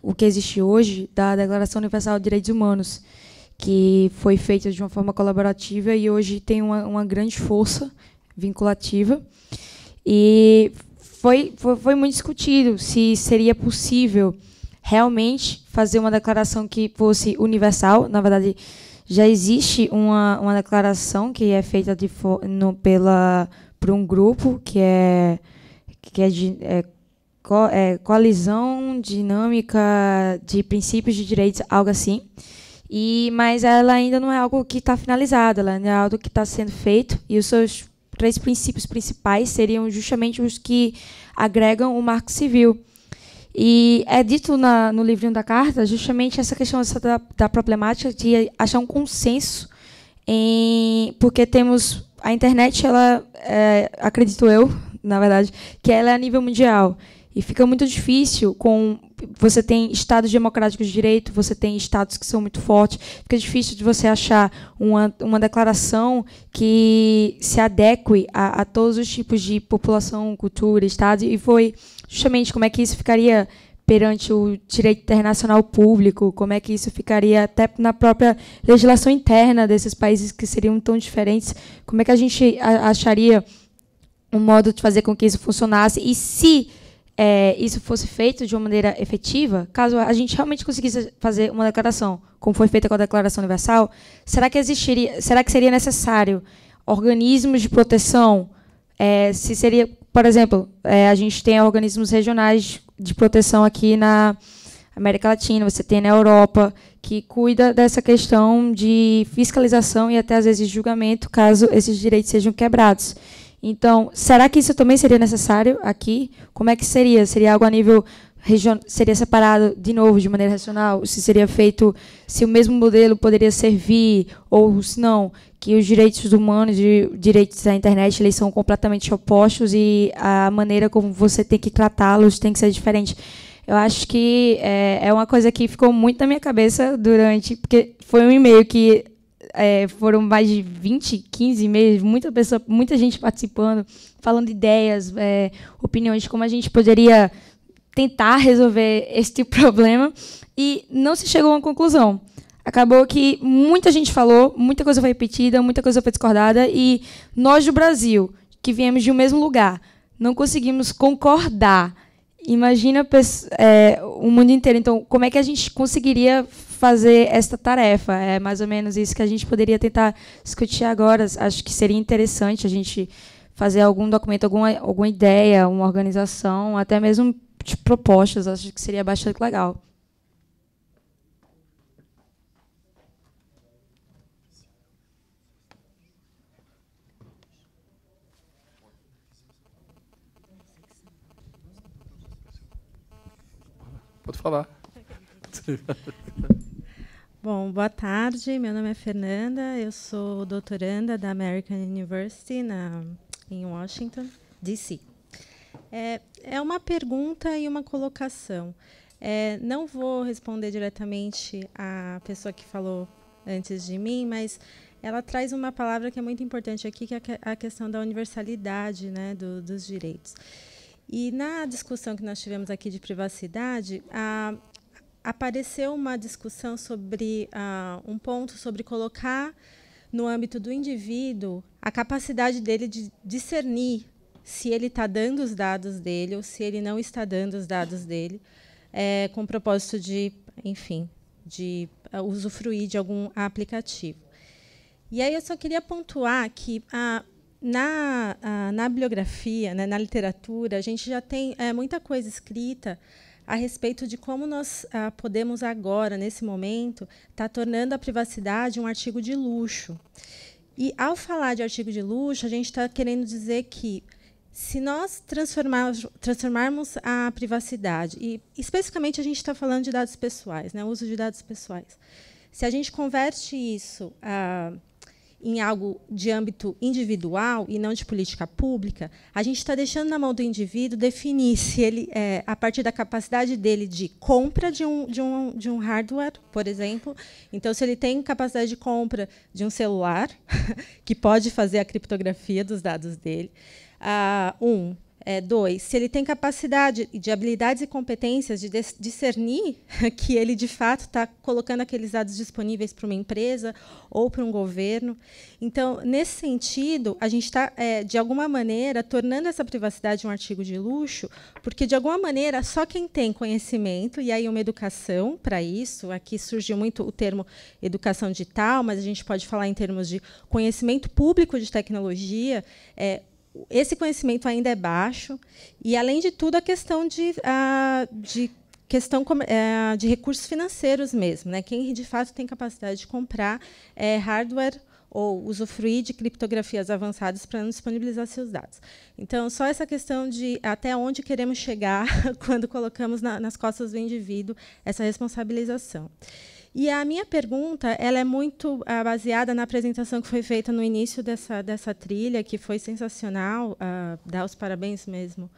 o que existe hoje da Declaração Universal de Direitos Humanos, que foi feita de uma forma colaborativa e hoje tem uma grande força vinculativa. E foi muito discutido se seria possível realmente fazer uma declaração que fosse universal. Na verdade, já existe uma declaração que é feita por um grupo que é Coalizão Dinâmica de Princípios de Direitos, algo assim. Mas ela ainda não é algo que está finalizado, ela ainda é algo que está sendo feito, e os seus 3 princípios principais seriam justamente os que agregam o Marco Civil. E é dito no livrinho da carta justamente essa questão da problemática de achar um consenso, porque temos a internet, ela acredito eu, na verdade, que ela é a nível mundial. E fica muito difícil você tem estados democráticos de direito, você tem estados que são muito fortes, fica difícil de você achar uma declaração que se adeque a todos os tipos de população, cultura, estado, e foi justamente como é que isso ficaria perante o direito internacional público, como é que isso ficaria até na própria legislação interna desses países que seriam tão diferentes, como é que a gente acharia um modo de fazer com que isso funcionasse, e se isso fosse feito de uma maneira efetiva, caso a gente realmente conseguisse fazer uma declaração, como foi feita com a Declaração Universal, será que seria necessário organismos de proteção? Se seria, por exemplo, a gente tem organismos regionais de proteção aqui na América Latina, você tem na Europa, que cuida dessa questão de fiscalização e até, às vezes, julgamento, caso esses direitos sejam quebrados. Então, será que isso também seria necessário aqui? Como é que seria? Seria algo a nível regional? Seria separado, de novo, de maneira racional? Se seria feito, se o mesmo modelo poderia servir, ou se não, que os direitos humanos e os direitos da internet eles são completamente opostos e a maneira como você tem que tratá-los tem que ser diferente. Eu acho que é uma coisa que ficou muito na minha cabeça porque foi um e-mail que foram mais de 15 e-mails, muita gente participando, falando de ideias, opiniões de como a gente poderia tentar resolver este problema, e não se chegou a uma conclusão. Acabou que muita gente falou, muita coisa foi repetida, muita coisa foi discordada, e nós do Brasil, que viemos de um mesmo lugar não conseguimos concordar, imagina o mundo inteiro. Então, como é que a gente conseguiria fazer esta tarefa? É mais ou menos isso que a gente poderia tentar discutir agora. Acho que seria interessante a gente fazer algum documento, alguma ideia, uma organização, até mesmo de propostas. Acho que seria bastante legal. Pode falar. Bom, boa tarde. Meu nome é Fernanda. Eu sou doutoranda da American University em Washington, D.C. É uma pergunta e uma colocação. Não vou responder diretamente à pessoa que falou antes de mim, mas ela traz uma palavra que é muito importante aqui, que é a questão da universalidade, né, dos direitos. E na discussão que nós tivemos aqui de privacidade, apareceu uma discussão sobre um ponto sobre colocar no âmbito do indivíduo a capacidade dele de discernir se ele está dando os dados dele ou se ele não está dando os dados dele, com o propósito de, enfim, de usufruir de algum aplicativo. E aí eu só queria pontuar que na bibliografia, né, na literatura, a gente já tem muita coisa escrita a respeito de como nós podemos agora, nesse momento, estar tornando a privacidade um artigo de luxo. E, ao falar de artigo de luxo, a gente está querendo dizer que, se nós transformarmos a privacidade, e especificamente a gente está falando de dados pessoais, né, o uso de dados pessoais, se a gente converte isso em algo de âmbito individual e não de política pública, a gente está deixando na mão do indivíduo definir se ele, a partir da capacidade dele de compra de um hardware, por exemplo. Então, se ele tem capacidade de compra de um celular, que pode fazer a criptografia dos dados dele. 2, se ele tem capacidade de habilidades e competências de discernir que ele, de fato, está colocando aqueles dados disponíveis para uma empresa ou para um governo. Então, nesse sentido, a gente está, de alguma maneira, tornando essa privacidade um artigo de luxo, porque, de alguma maneira, só quem tem conhecimento, e aí uma educação para isso, aqui surgiu muito o termo educação digital, mas a gente pode falar em termos de conhecimento público de tecnologia, esse conhecimento ainda é baixo, e, além de tudo, a questão de recursos financeiros mesmo, né? Quem, de fato, tem capacidade de comprar hardware ou usufruir de criptografias avançadas para não disponibilizar seus dados. Então, só essa questão de até onde queremos chegar quando colocamos nas costas do indivíduo essa responsabilização. E a minha pergunta, ela é muito baseada na apresentação que foi feita no início dessa trilha, que foi sensacional, dar os parabéns mesmo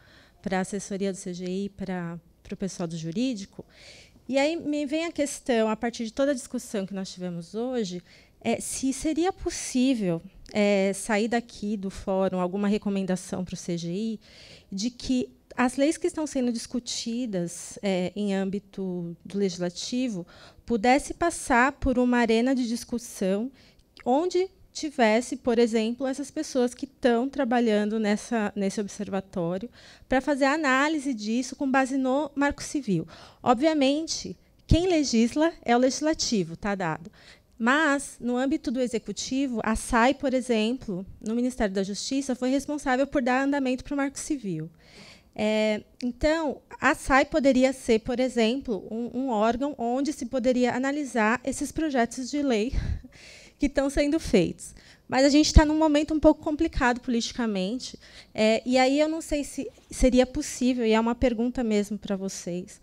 para a assessoria do CGI, para o pessoal do jurídico. E aí me vem a questão, a partir de toda a discussão que nós tivemos hoje, se seria possível sair daqui do fórum alguma recomendação para o CGI de que as leis que estão sendo discutidas em âmbito do legislativo pudesse passar por uma arena de discussão onde tivesse, por exemplo, essas pessoas que estão trabalhando nesse observatório para fazer a análise disso com base no Marco Civil. Obviamente, quem legisla é o legislativo, está dado. Mas, no âmbito do executivo, a SAI, por exemplo, no Ministério da Justiça, foi responsável por dar andamento para o Marco Civil. Então, a SAI poderia ser, por exemplo, um órgão onde se poderia analisar esses projetos de lei que estão sendo feitos. Mas a gente está num momento um pouco complicado politicamente, e aí eu não sei se seria possível, e é uma pergunta mesmo para vocês,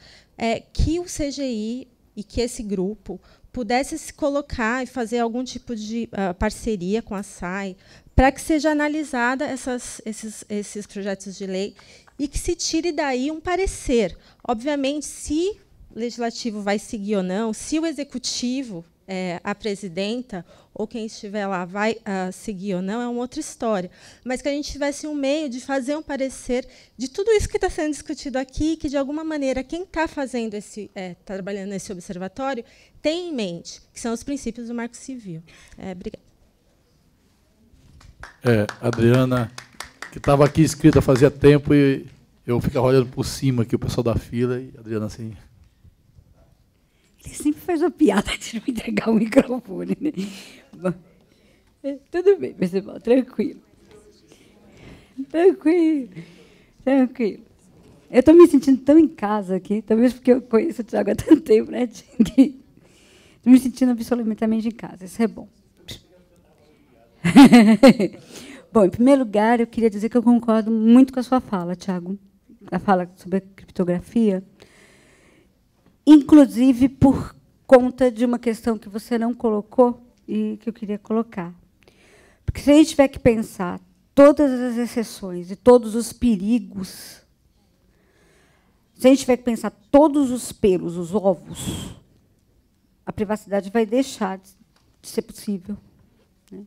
que o CGI e que esse grupo pudesse se colocar e fazer algum tipo de parceria com a SAI para que seja analisada esses projetos de lei e que se tire daí um parecer. Obviamente, se o legislativo vai seguir ou não, se o executivo, a presidenta, ou quem estiver lá vai seguir ou não, é uma outra história. Mas que a gente tivesse um meio de fazer um parecer de tudo isso que está sendo discutido aqui, que, de alguma maneira, quem está fazendo trabalhando nesse observatório tem em mente, que são os princípios do Marco Civil. Obrigada. Adriana. que estava aqui escrita fazia tempo e eu ficava olhando por cima aqui, o pessoal da fila, e a Adriana assim... Ele sempre faz uma piada de não entregar o microfone, né? Bom, tudo bem, pessoal, tranquilo. Tranquilo, tranquilo. Eu estou me sentindo tão em casa aqui, talvez porque eu conheço o Tiago há tanto tempo, né, Estou me sentindo absolutamente em casa, isso é bom. Bom, em primeiro lugar, eu queria dizer que eu concordo muito com a sua fala, Tiago, a fala sobre a criptografia, inclusive por conta de uma questão que você não colocou e que eu queria colocar. Porque se a gente tiver que pensar todas as exceções e todos os perigos, se a gente tiver que pensar todos os pelos, os ovos, a privacidade vai deixar de ser possível. Né?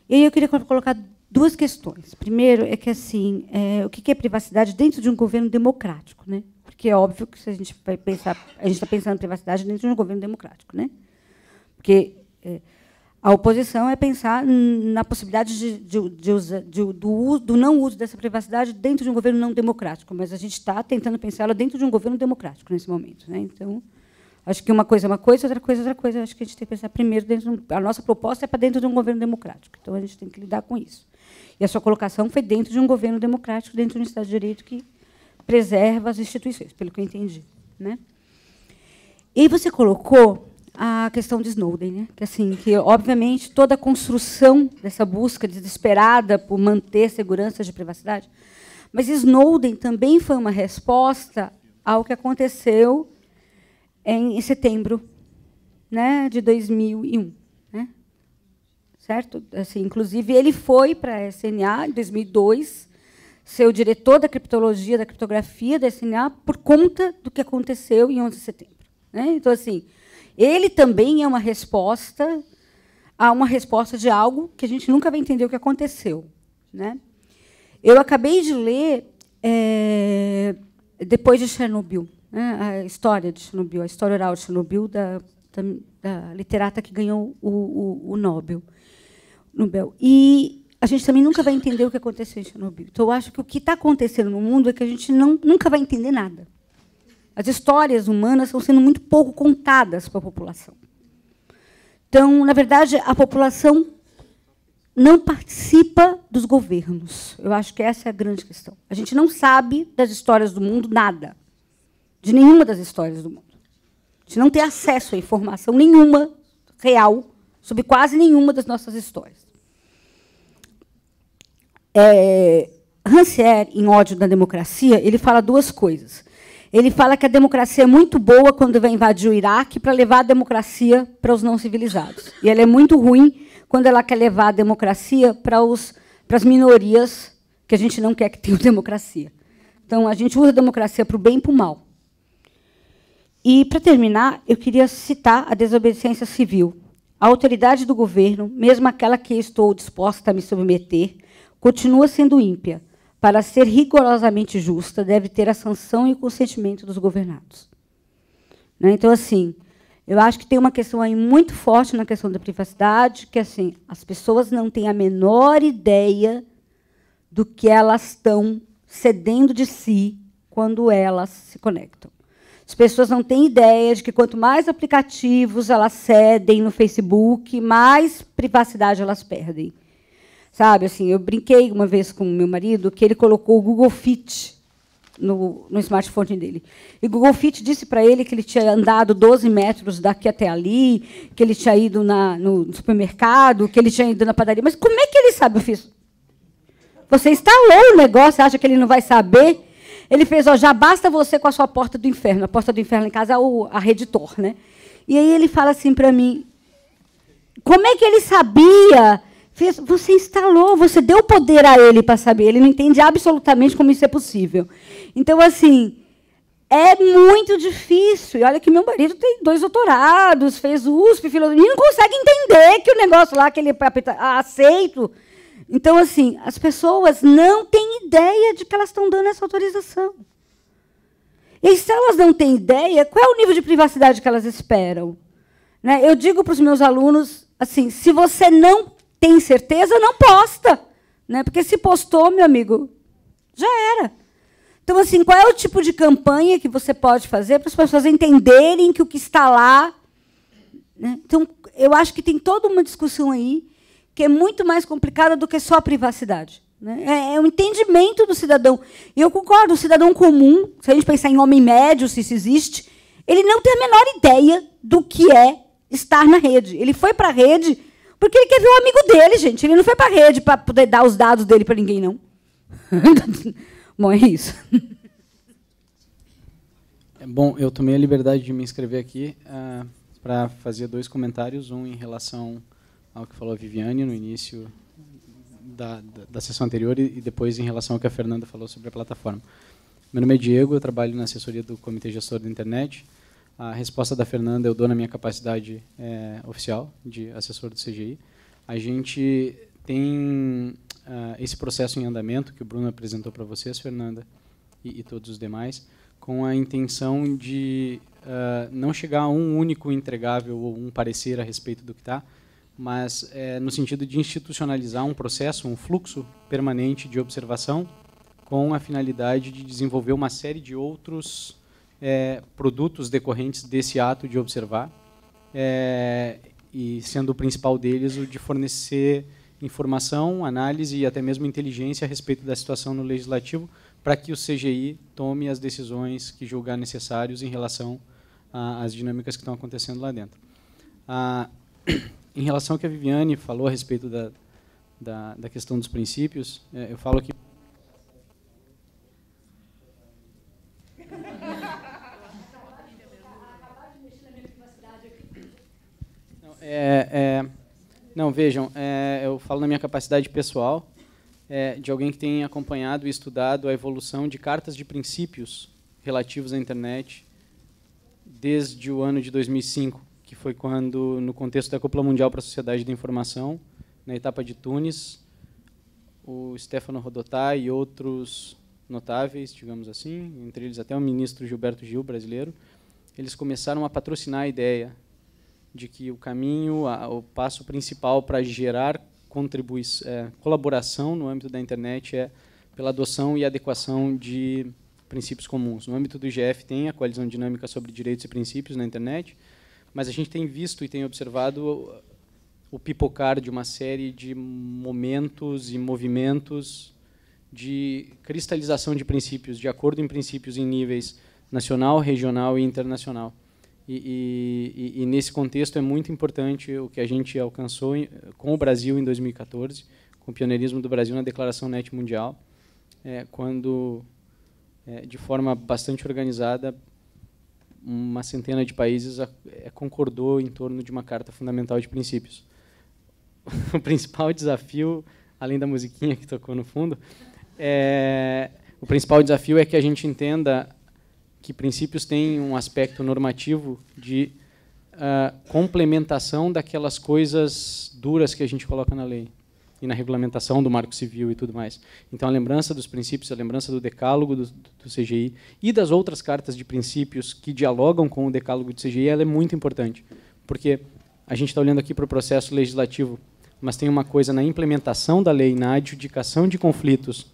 E aí eu queria colocar duas questões. Primeiro é que assim, o que é privacidade dentro de um governo democrático, né? Porque é óbvio que se a gente vai pensar, a gente está pensando em privacidade dentro de um governo democrático, né? Porque a oposição é pensar na possibilidade do não uso dessa privacidade dentro de um governo não democrático, mas a gente está tentando pensá-la dentro de um governo democrático nesse momento, né? Então, acho que uma coisa é uma coisa, outra coisa é outra coisa. Acho que a gente tem que pensar primeiro dentro a nossa proposta é para dentro de um governo democrático. Então, a gente tem que lidar com isso. E a sua colocação foi dentro de um governo democrático, dentro de um Estado de Direito que preserva as instituições, pelo que eu entendi, né? E você colocou a questão de Snowden, né? Que obviamente toda a construção dessa busca desesperada por manter segurança de privacidade, mas Snowden também foi uma resposta ao que aconteceu em setembro, né, de 2001, né? Certo? Assim, inclusive ele foi para a SNA em 2002, ser o diretor da criptologia, da criptografia da SNA por conta do que aconteceu em 11 de setembro, né? Então assim, ele também é uma resposta a uma resposta de algo que a gente nunca vai entender o que aconteceu, né? Eu acabei de ler depois de Chernobyl, né, a história de Chernobyl, a história oral de Chernobyl da literata que ganhou o Nobel. E a gente também nunca vai entender o que aconteceu em Chernobyl. Então, eu acho que o que está acontecendo no mundo é que a gente nunca vai entender nada. As histórias humanas estão sendo muito pouco contadas para a população. Então, na verdade, a população não participa dos governos. Eu acho que essa é a grande questão. A gente não sabe das histórias do mundo nada, de nenhuma das histórias do mundo. A gente não tem acesso a informação nenhuma real sobre quase nenhuma das nossas histórias. Rancière, em Ódio da Democracia, ele fala duas coisas. Ele fala que a democracia é muito boa quando vai invadir o Iraque para levar a democracia para os não civilizados. E ela é muito ruim quando ela quer levar a democracia para as minorias que a gente não quer que tenham democracia. Então, a gente usa a democracia para o bem e para o mal. E, para terminar, eu queria citar a desobediência civil. A autoridade do governo, mesmo aquela que estou disposta a me submeter, continua sendo ímpia. Para ser rigorosamente justa, deve ter a sanção e o consentimento dos governados. Né? Então, assim, eu acho que tem uma questão aí muito forte na questão da privacidade, que assim, as pessoas não têm a menor ideia do que elas estão cedendo de si quando elas se conectam. As pessoas não têm ideia de que quanto mais aplicativos elas cedem no Facebook, mais privacidade elas perdem. Sabe, assim, eu brinquei uma vez com o meu marido que ele colocou o Google Fit no smartphone dele. E o Google Fit disse para ele que ele tinha andado 12 metros daqui até ali, que ele tinha ido no supermercado, que ele tinha ido na padaria. Mas como é que ele sabe? Eu fiz. Você instalou o negócio, acha que ele não vai saber? Ele fez, já basta você com a sua porta do inferno. A porta do inferno em casa é a rede Tor, né? E aí ele fala assim para mim, como é que ele sabia? Você instalou, você deu poder a ele para saber. Ele não entende absolutamente como isso é possível. Então, assim, é muito difícil. E olha que meu marido tem 2 doutorados, fez USP, filosofia, e não consegue entender que o negócio lá que ele aceito. Então, assim, as pessoas não têm ideia de que elas estão dando essa autorização. E se elas não têm ideia, qual é o nível de privacidade que elas esperam? Né? Eu digo para os meus alunos, assim, se você não tem certeza, não posta. Né? Porque se postou, meu amigo, já era. Então, assim, qual é o tipo de campanha que você pode fazer para as pessoas entenderem que o que está lá... Né? Então, eu acho que tem toda uma discussão aí que é muito mais complicada do que só a privacidade. Né? É o entendimento do cidadão. E eu concordo, o cidadão comum, se a gente pensar em homem médio, se isso existe, ele não tem a menor ideia do que é estar na rede. Ele foi para a rede porque ele quer ver o amigo dele, gente. Ele não foi para a rede para poder dar os dados dele para ninguém, não. Bom, é isso. Bom, eu tomei a liberdade de me inscrever aqui para fazer 2 comentários, um em relação ao que falou a Viviane no início da sessão anterior e depois em relação ao que a Fernanda falou sobre a plataforma. Meu nome é Diego, eu trabalho na assessoria do Comitê Gestor da Internet. A resposta da Fernanda eu dou na minha capacidade oficial de assessor do CGI. A gente tem esse processo em andamento que o Bruno apresentou para vocês, Fernanda, e todos os demais, com a intenção de não chegar a um único entregável ou um parecer a respeito do que está, mas no sentido de institucionalizar um processo, um fluxo permanente de observação com a finalidade de desenvolver uma série de outros produtos decorrentes desse ato de observar, e sendo o principal deles o de fornecer informação, análise e até mesmo inteligência a respeito da situação no Legislativo, para que o CGI tome as decisões que julgar necessários em relação às dinâmicas que estão acontecendo lá dentro. Em relação ao que a Viviane falou a respeito da questão dos princípios, eu falo que não, vejam, eu falo na minha capacidade pessoal, de alguém que tem acompanhado e estudado a evolução de cartas de princípios relativos à internet desde o ano de 2005, que foi quando, no contexto da Cúpula Mundial para a Sociedade da Informação, na etapa de Tunis, o Stefano Rodotà e outros notáveis, digamos assim, entre eles até o ministro Gilberto Gil, brasileiro, eles começaram a patrocinar a ideia de que o caminho, o passo principal para gerar colaboração no âmbito da internet é pela adoção e adequação de princípios comuns. No âmbito do IGF tem a Coalizão Dinâmica sobre Direitos e Princípios na internet, mas a gente tem visto e tem observado o pipocar de uma série de momentos e movimentos de cristalização de princípios, de acordo em princípios em níveis nacional, regional e internacional. E nesse contexto é muito importante o que a gente alcançou com o Brasil em 2014, com o pioneirismo do Brasil na Declaração NET Mundial, quando, de forma bastante organizada, uma centena de países concordou em torno de uma Carta Fundamental de Princípios. O principal desafio, além da musiquinha que tocou no fundo, o principal desafio é que a gente entenda que princípios têm um aspecto normativo de complementação daquelas coisas duras que a gente coloca na lei e na regulamentação do Marco Civil e tudo mais. Então, a lembrança dos princípios, a lembrança do decálogo do CGI e das outras cartas de princípios que dialogam com o decálogo do CGI, ela é muito importante, porque a gente está olhando aqui para o processo legislativo, mas tem uma coisa na implementação da lei, na adjudicação de conflitos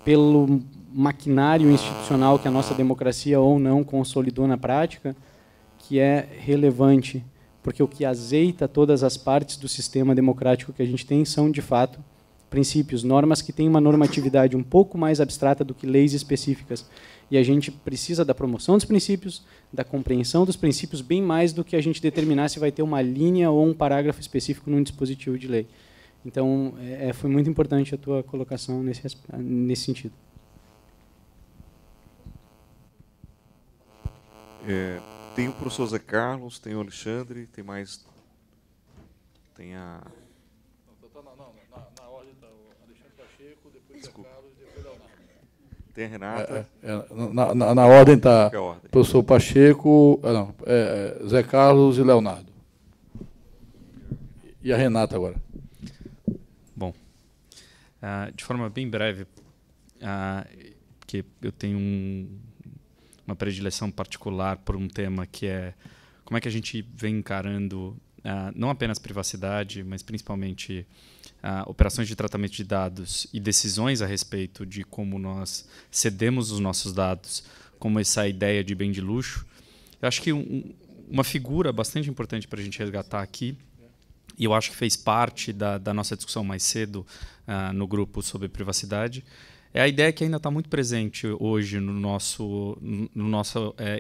pelo maquinário institucional que a nossa democracia ou não consolidou na prática, que é relevante, porque o que azeita todas as partes do sistema democrático que a gente tem são, de fato, princípios, normas que têm uma normatividade um pouco mais abstrata do que leis específicas. E a gente precisa da promoção dos princípios, da compreensão dos princípios, bem mais do que a gente determinar se vai ter uma linha ou um parágrafo específico num dispositivo de lei. Então, foi muito importante a tua colocação nesse sentido. Tem o professor Zé Carlos, tem o Alexandre, tem mais... Tem a... Na ordem está o Alexandre Pacheco, depois Zé Carlos e depois Leonardo. Tem a Renata. Na ordem está o professor Pacheco, Zé Carlos e Leonardo. E a Renata agora. Bom, de forma bem breve, porque eu tenho uma predileção particular por um tema que é como é que a gente vem encarando não apenas privacidade, mas principalmente operações de tratamento de dados e decisões a respeito de como nós cedemos os nossos dados, como essa ideia de bem de luxo. Eu acho que uma figura bastante importante para a gente resgatar aqui, e eu acho que fez parte da nossa discussão mais cedo no grupo sobre privacidade, é a ideia que ainda está muito presente hoje no nosso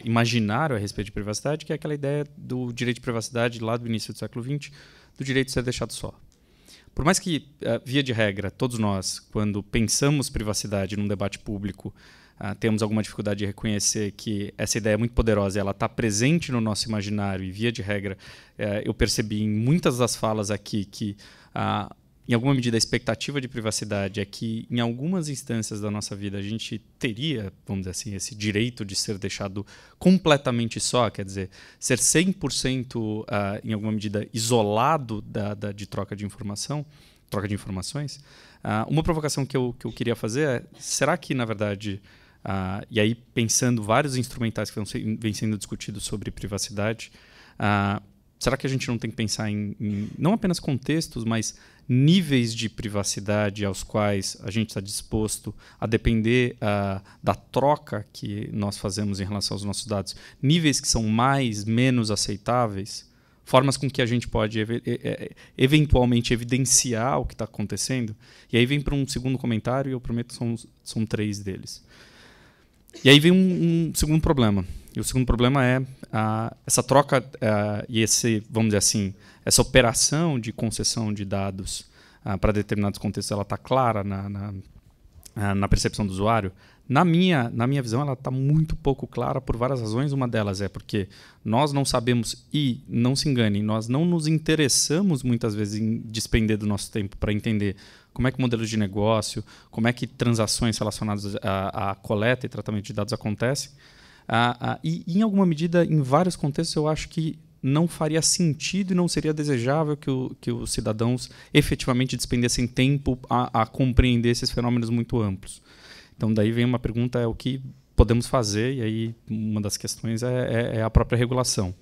imaginário a respeito de privacidade, que é aquela ideia do direito de privacidade lá do início do século XX, do direito de ser deixado só. Por mais que, via de regra, todos nós, quando pensamos privacidade num debate público, temos alguma dificuldade de reconhecer que essa ideia é muito poderosa, ela está presente no nosso imaginário e, via de regra, eu percebi em muitas das falas aqui que, em alguma medida, a expectativa de privacidade é que, em algumas instâncias da nossa vida, a gente teria, vamos dizer assim, esse direito de ser deixado completamente só, quer dizer, ser 100%, em alguma medida, isolado de troca de informações. Uma provocação que eu queria fazer é, será que, na verdade, e aí pensando vários instrumentais que vêm sendo discutidos sobre privacidade, será que a gente não tem que pensar em não apenas contextos, mas níveis de privacidade aos quais a gente está disposto a depender da troca que nós fazemos em relação aos nossos dados, níveis que são menos aceitáveis, formas com que a gente pode eventualmente evidenciar o que está acontecendo? E aí vem para um segundo comentário, e eu prometo que são 3 deles. E aí vem um segundo problema. E o segundo problema é essa troca e vamos dizer assim, essa operação de concessão de dados para determinados contextos, ela está clara na percepção do usuário. Na minha visão, ela está muito pouco clara por várias razões. Uma delas é porque nós não sabemos, e não se enganem, nós não nos interessamos muitas vezes em despender do nosso tempo para entender como é que o modelo de negócio, como é que transações relacionadas à coleta e tratamento de dados acontecem. E, em alguma medida, em vários contextos, eu acho que não faria sentido e não seria desejável que os cidadãos efetivamente despendessem tempo a compreender esses fenômenos muito amplos. Então, daí vem uma pergunta, é o que podemos fazer, e aí uma das questões é a própria regulação.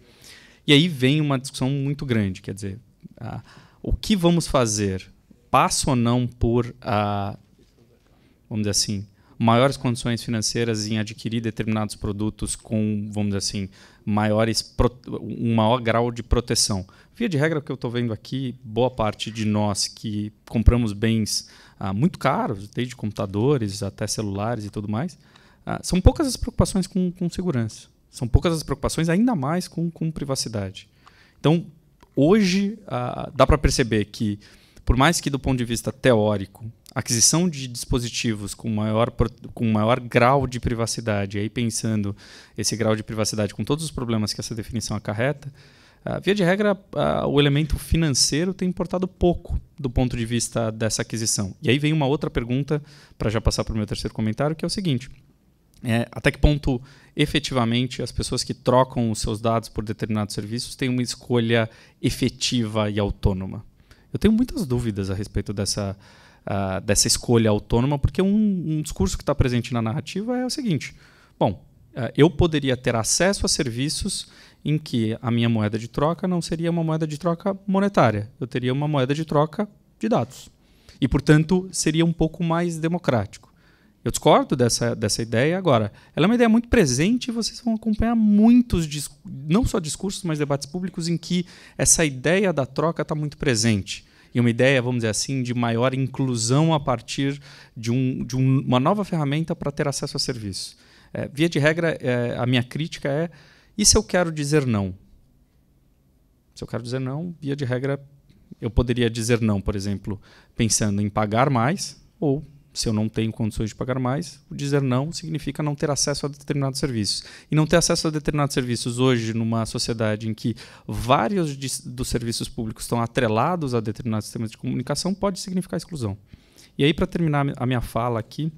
E aí vem uma discussão muito grande, quer dizer, o que vamos fazer? Passa ou não por, vamos dizer assim, maiores condições financeiras em adquirir determinados produtos com, vamos dizer assim, um maior grau de proteção. Via de regra, o que eu estou vendo aqui, boa parte de nós que compramos bens muito caros, desde computadores até celulares e tudo mais, são poucas as preocupações com segurança. São poucas as preocupações, ainda mais com privacidade. Então, hoje, dá para perceber que, por mais que do ponto de vista teórico, a aquisição de dispositivos com maior grau de privacidade, aí pensando esse grau de privacidade com todos os problemas que essa definição acarreta, via de regra, o elemento financeiro tem importado pouco do ponto de vista dessa aquisição. E aí vem uma outra pergunta, para já passar para o meu terceiro comentário, que é o seguinte: até que ponto, efetivamente, as pessoas que trocam os seus dados por determinados serviços têm uma escolha efetiva e autônoma? Eu tenho muitas dúvidas a respeito dessa escolha autônoma, porque um discurso que está presente na narrativa é o seguinte: bom, eu poderia ter acesso a serviços em que a minha moeda de troca não seria uma moeda de troca monetária, eu teria uma moeda de troca de dados. E, portanto, seria um pouco mais democrático. Eu discordo dessa ideia. Agora, ela é uma ideia muito presente e vocês vão acompanhar muitos, não só discursos, mas debates públicos em que essa ideia da troca está muito presente. E uma ideia, vamos dizer assim, de maior inclusão a partir de uma nova ferramenta para ter acesso a serviços. Via de regra, a minha crítica é: e se eu quero dizer não? Se eu quero dizer não, via de regra, eu poderia dizer não, por exemplo, pensando em pagar mais, ou, se eu não tenho condições de pagar mais, o dizer não significa não ter acesso a determinados serviços. E não ter acesso a determinados serviços hoje, numa sociedade em que vários dos serviços públicos estão atrelados a determinados sistemas de comunicação, pode significar exclusão. E aí, para terminar a minha fala aqui,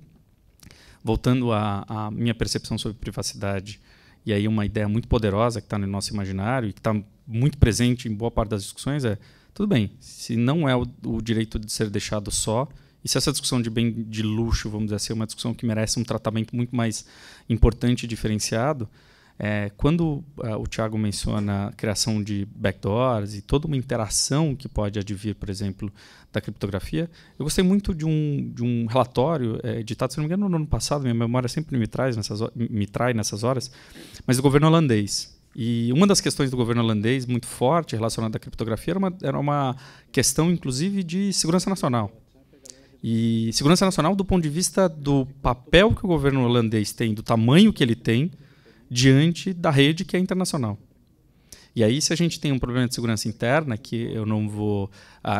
voltando à minha percepção sobre privacidade, e aí uma ideia muito poderosa que está no nosso imaginário e que está muito presente em boa parte das discussões é: tudo bem, se não é o direito de ser deixado só, e se essa discussão de bem de luxo, vamos dizer assim, é uma discussão que merece um tratamento muito mais importante e diferenciado, Quando o Thiago menciona a criação de backdoors e toda uma interação que pode advir, por exemplo, da criptografia, eu gostei muito de um relatório editado, se não me engano, no ano passado, minha memória sempre me trai nessas horas, mas do governo holandês. E uma das questões do governo holandês muito forte relacionada à criptografia era uma questão, inclusive, de segurança nacional. E segurança nacional do ponto de vista do papel que o governo holandês tem, do tamanho que ele tem, diante da rede que é internacional. E aí, se a gente tem um problema de segurança interna, que eu não vou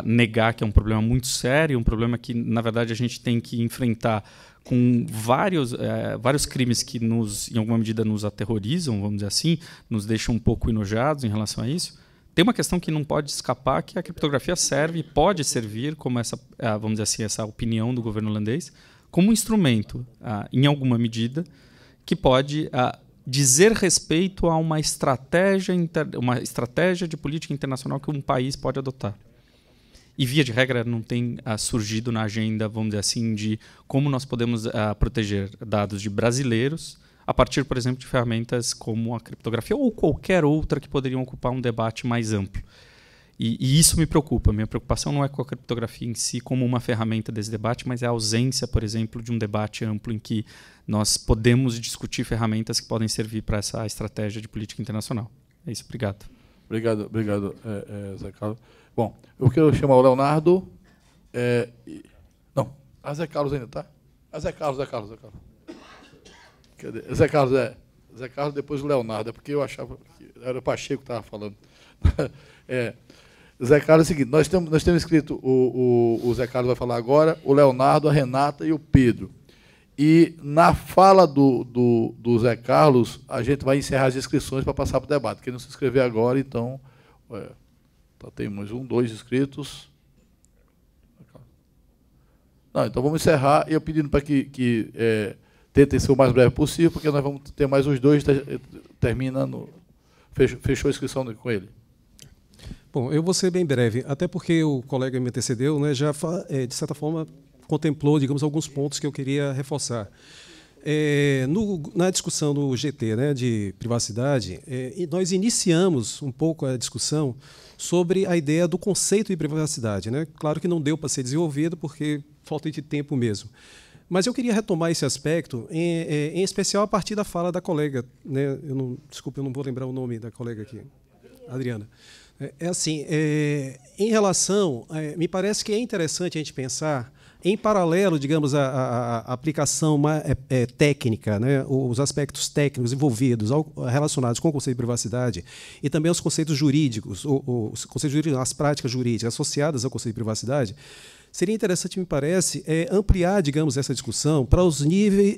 negar que é um problema muito sério, um problema que, na verdade, a gente tem que enfrentar com vários crimes que, em alguma medida, nos aterrorizam, vamos dizer assim, nos deixam um pouco enojados em relação a isso, tem uma questão que não pode escapar, que a criptografia serve e pode servir, como vamos dizer assim, essa opinião do governo holandês, como um instrumento, em alguma medida, que pode dizer respeito a uma estratégia de política internacional que um país pode adotar. E, via de regra, não tem surgido na agenda, vamos dizer assim, de como nós podemos proteger dados de brasileiros a partir, por exemplo, de ferramentas como a criptografia ou qualquer outra que poderiam ocupar um debate mais amplo. E isso me preocupa. Minha preocupação não é com a criptografia em si como uma ferramenta desse debate, mas é a ausência, por exemplo, de um debate amplo em que nós podemos discutir ferramentas que podem servir para essa estratégia de política internacional. É isso. Obrigado. Obrigado, Zé Carlos. Bom, eu quero chamar o Leonardo. Não, a Zé Carlos ainda, tá? Zé Carlos. Cadê? Zé Carlos, depois o Leonardo, porque eu achava que era o Pacheco que estava falando. Zé Carlos é o seguinte, nós temos escrito, o Zé Carlos vai falar agora, o Leonardo, a Renata e o Pedro. E, na fala do Zé Carlos, a gente vai encerrar as inscrições para passar para o debate. Quem não se inscrever agora, então... temos 2 inscritos. Não, então vamos encerrar, e eu pedindo para que tentem ser o mais breve possível, porque nós vamos ter mais os 2, fechou a inscrição com ele. Bom, eu vou ser bem breve, até porque o colega me antecedeu, né, já, de certa forma, contemplou, digamos, alguns pontos que eu queria reforçar. Na discussão do GT, né, de privacidade, nós iniciamos um pouco a discussão sobre a ideia do conceito de privacidade, né? Claro que não deu para ser desenvolvido porque falta de tempo mesmo. Mas eu queria retomar esse aspecto, em especial a partir da fala da colega, né? Desculpe, eu não vou lembrar o nome da colega aqui, Adriana. Em relação, me parece que é interessante a gente pensar em paralelo, digamos, a aplicação técnica, né, os aspectos técnicos envolvidos, relacionados com o conceito de privacidade, e também os conceitos jurídicos, as práticas jurídicas associadas ao conceito de privacidade, seria interessante, me parece, ampliar, digamos, essa discussão para os níveis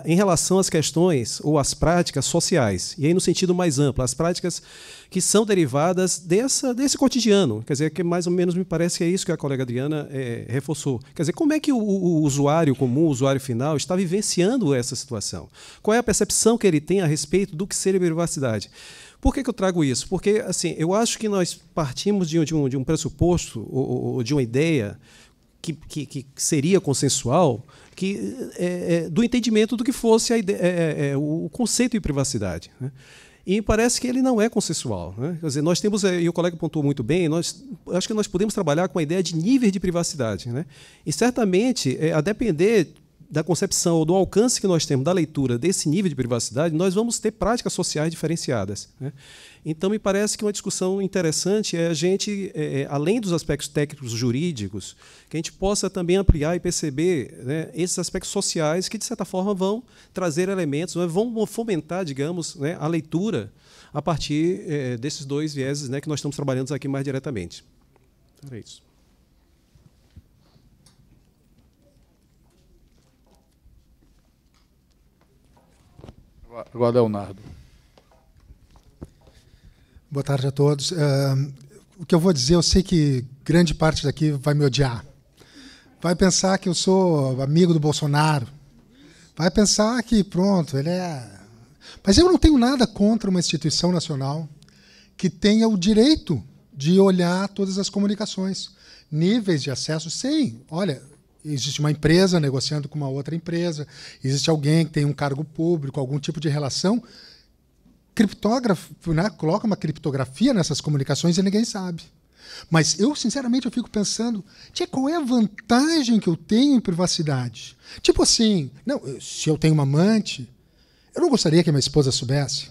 em relação às questões ou às práticas sociais, e aí no sentido mais amplo, as práticas que são derivadas desse cotidiano. Quer dizer, que mais ou menos me parece que é isso que a colega Adriana reforçou. Quer dizer, como é que o usuário comum, o usuário final, está vivenciando essa situação? Qual é a percepção que ele tem a respeito do que seria privacidade? Por que eu trago isso? Porque eu acho que nós partimos de um pressuposto ou de uma ideia que seria consensual, do entendimento do que fosse o conceito de privacidade, né? E parece que ele não é consensual, né? Quer dizer, nós temos, e o colega pontuou muito bem, acho que nós podemos trabalhar com a ideia de nível de privacidade, né? E certamente, a depender da concepção ou do alcance que nós temos da leitura desse nível de privacidade, nós vamos ter práticas sociais diferenciadas, né? Então, me parece que uma discussão interessante é a gente, além dos aspectos técnicos jurídicos, que a gente possa também ampliar e perceber, né, esses aspectos sociais que, de certa forma, vão trazer elementos, né, vão fomentar, digamos, né, a leitura a partir desses 2 vieses, né, que nós estamos trabalhando aqui mais diretamente. Então, é isso. Agora, Leonardo. Boa tarde a todos. O que eu vou dizer, eu sei que grande parte daqui vai me odiar. Vai pensar que eu sou amigo do Bolsonaro. Vai pensar que, pronto, ele é... Mas eu não tenho nada contra uma instituição nacional que tenha o direito de olhar todas as comunicações. Níveis de acesso, sim. Olha, existe uma empresa negociando com uma outra empresa, existe alguém que tem um cargo público, algum tipo de relação, criptógrafo, né, coloca uma criptografia nessas comunicações e ninguém sabe. Mas eu, sinceramente, eu fico pensando, qual é a vantagem que eu tenho em privacidade? Tipo assim, não, se eu tenho uma amante, eu não gostaria que a minha esposa soubesse.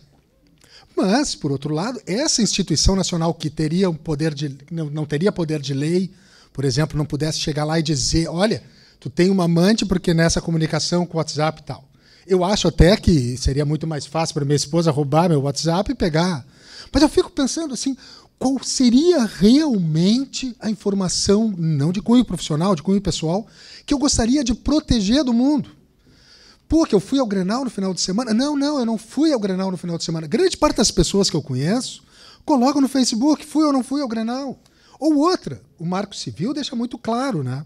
Mas, por outro lado, essa instituição nacional que teria um poder de, não teria poder de lei, por exemplo, não pudesse chegar lá e dizer, olha, tu tem uma amante porque nessa comunicação com o WhatsApp e tal. Eu acho até que seria muito mais fácil para minha esposa roubar meu WhatsApp e pegar. Mas eu fico pensando assim, qual seria realmente a informação, não de cunho profissional, de cunho pessoal, que eu gostaria de proteger do mundo? Pô, que eu fui ao Grenal no final de semana? Não, eu não fui ao Grenal no final de semana. Grande parte das pessoas que eu conheço colocam no Facebook, fui ou não fui ao Grenal. Ou outra, o Marco Civil deixa muito claro, né?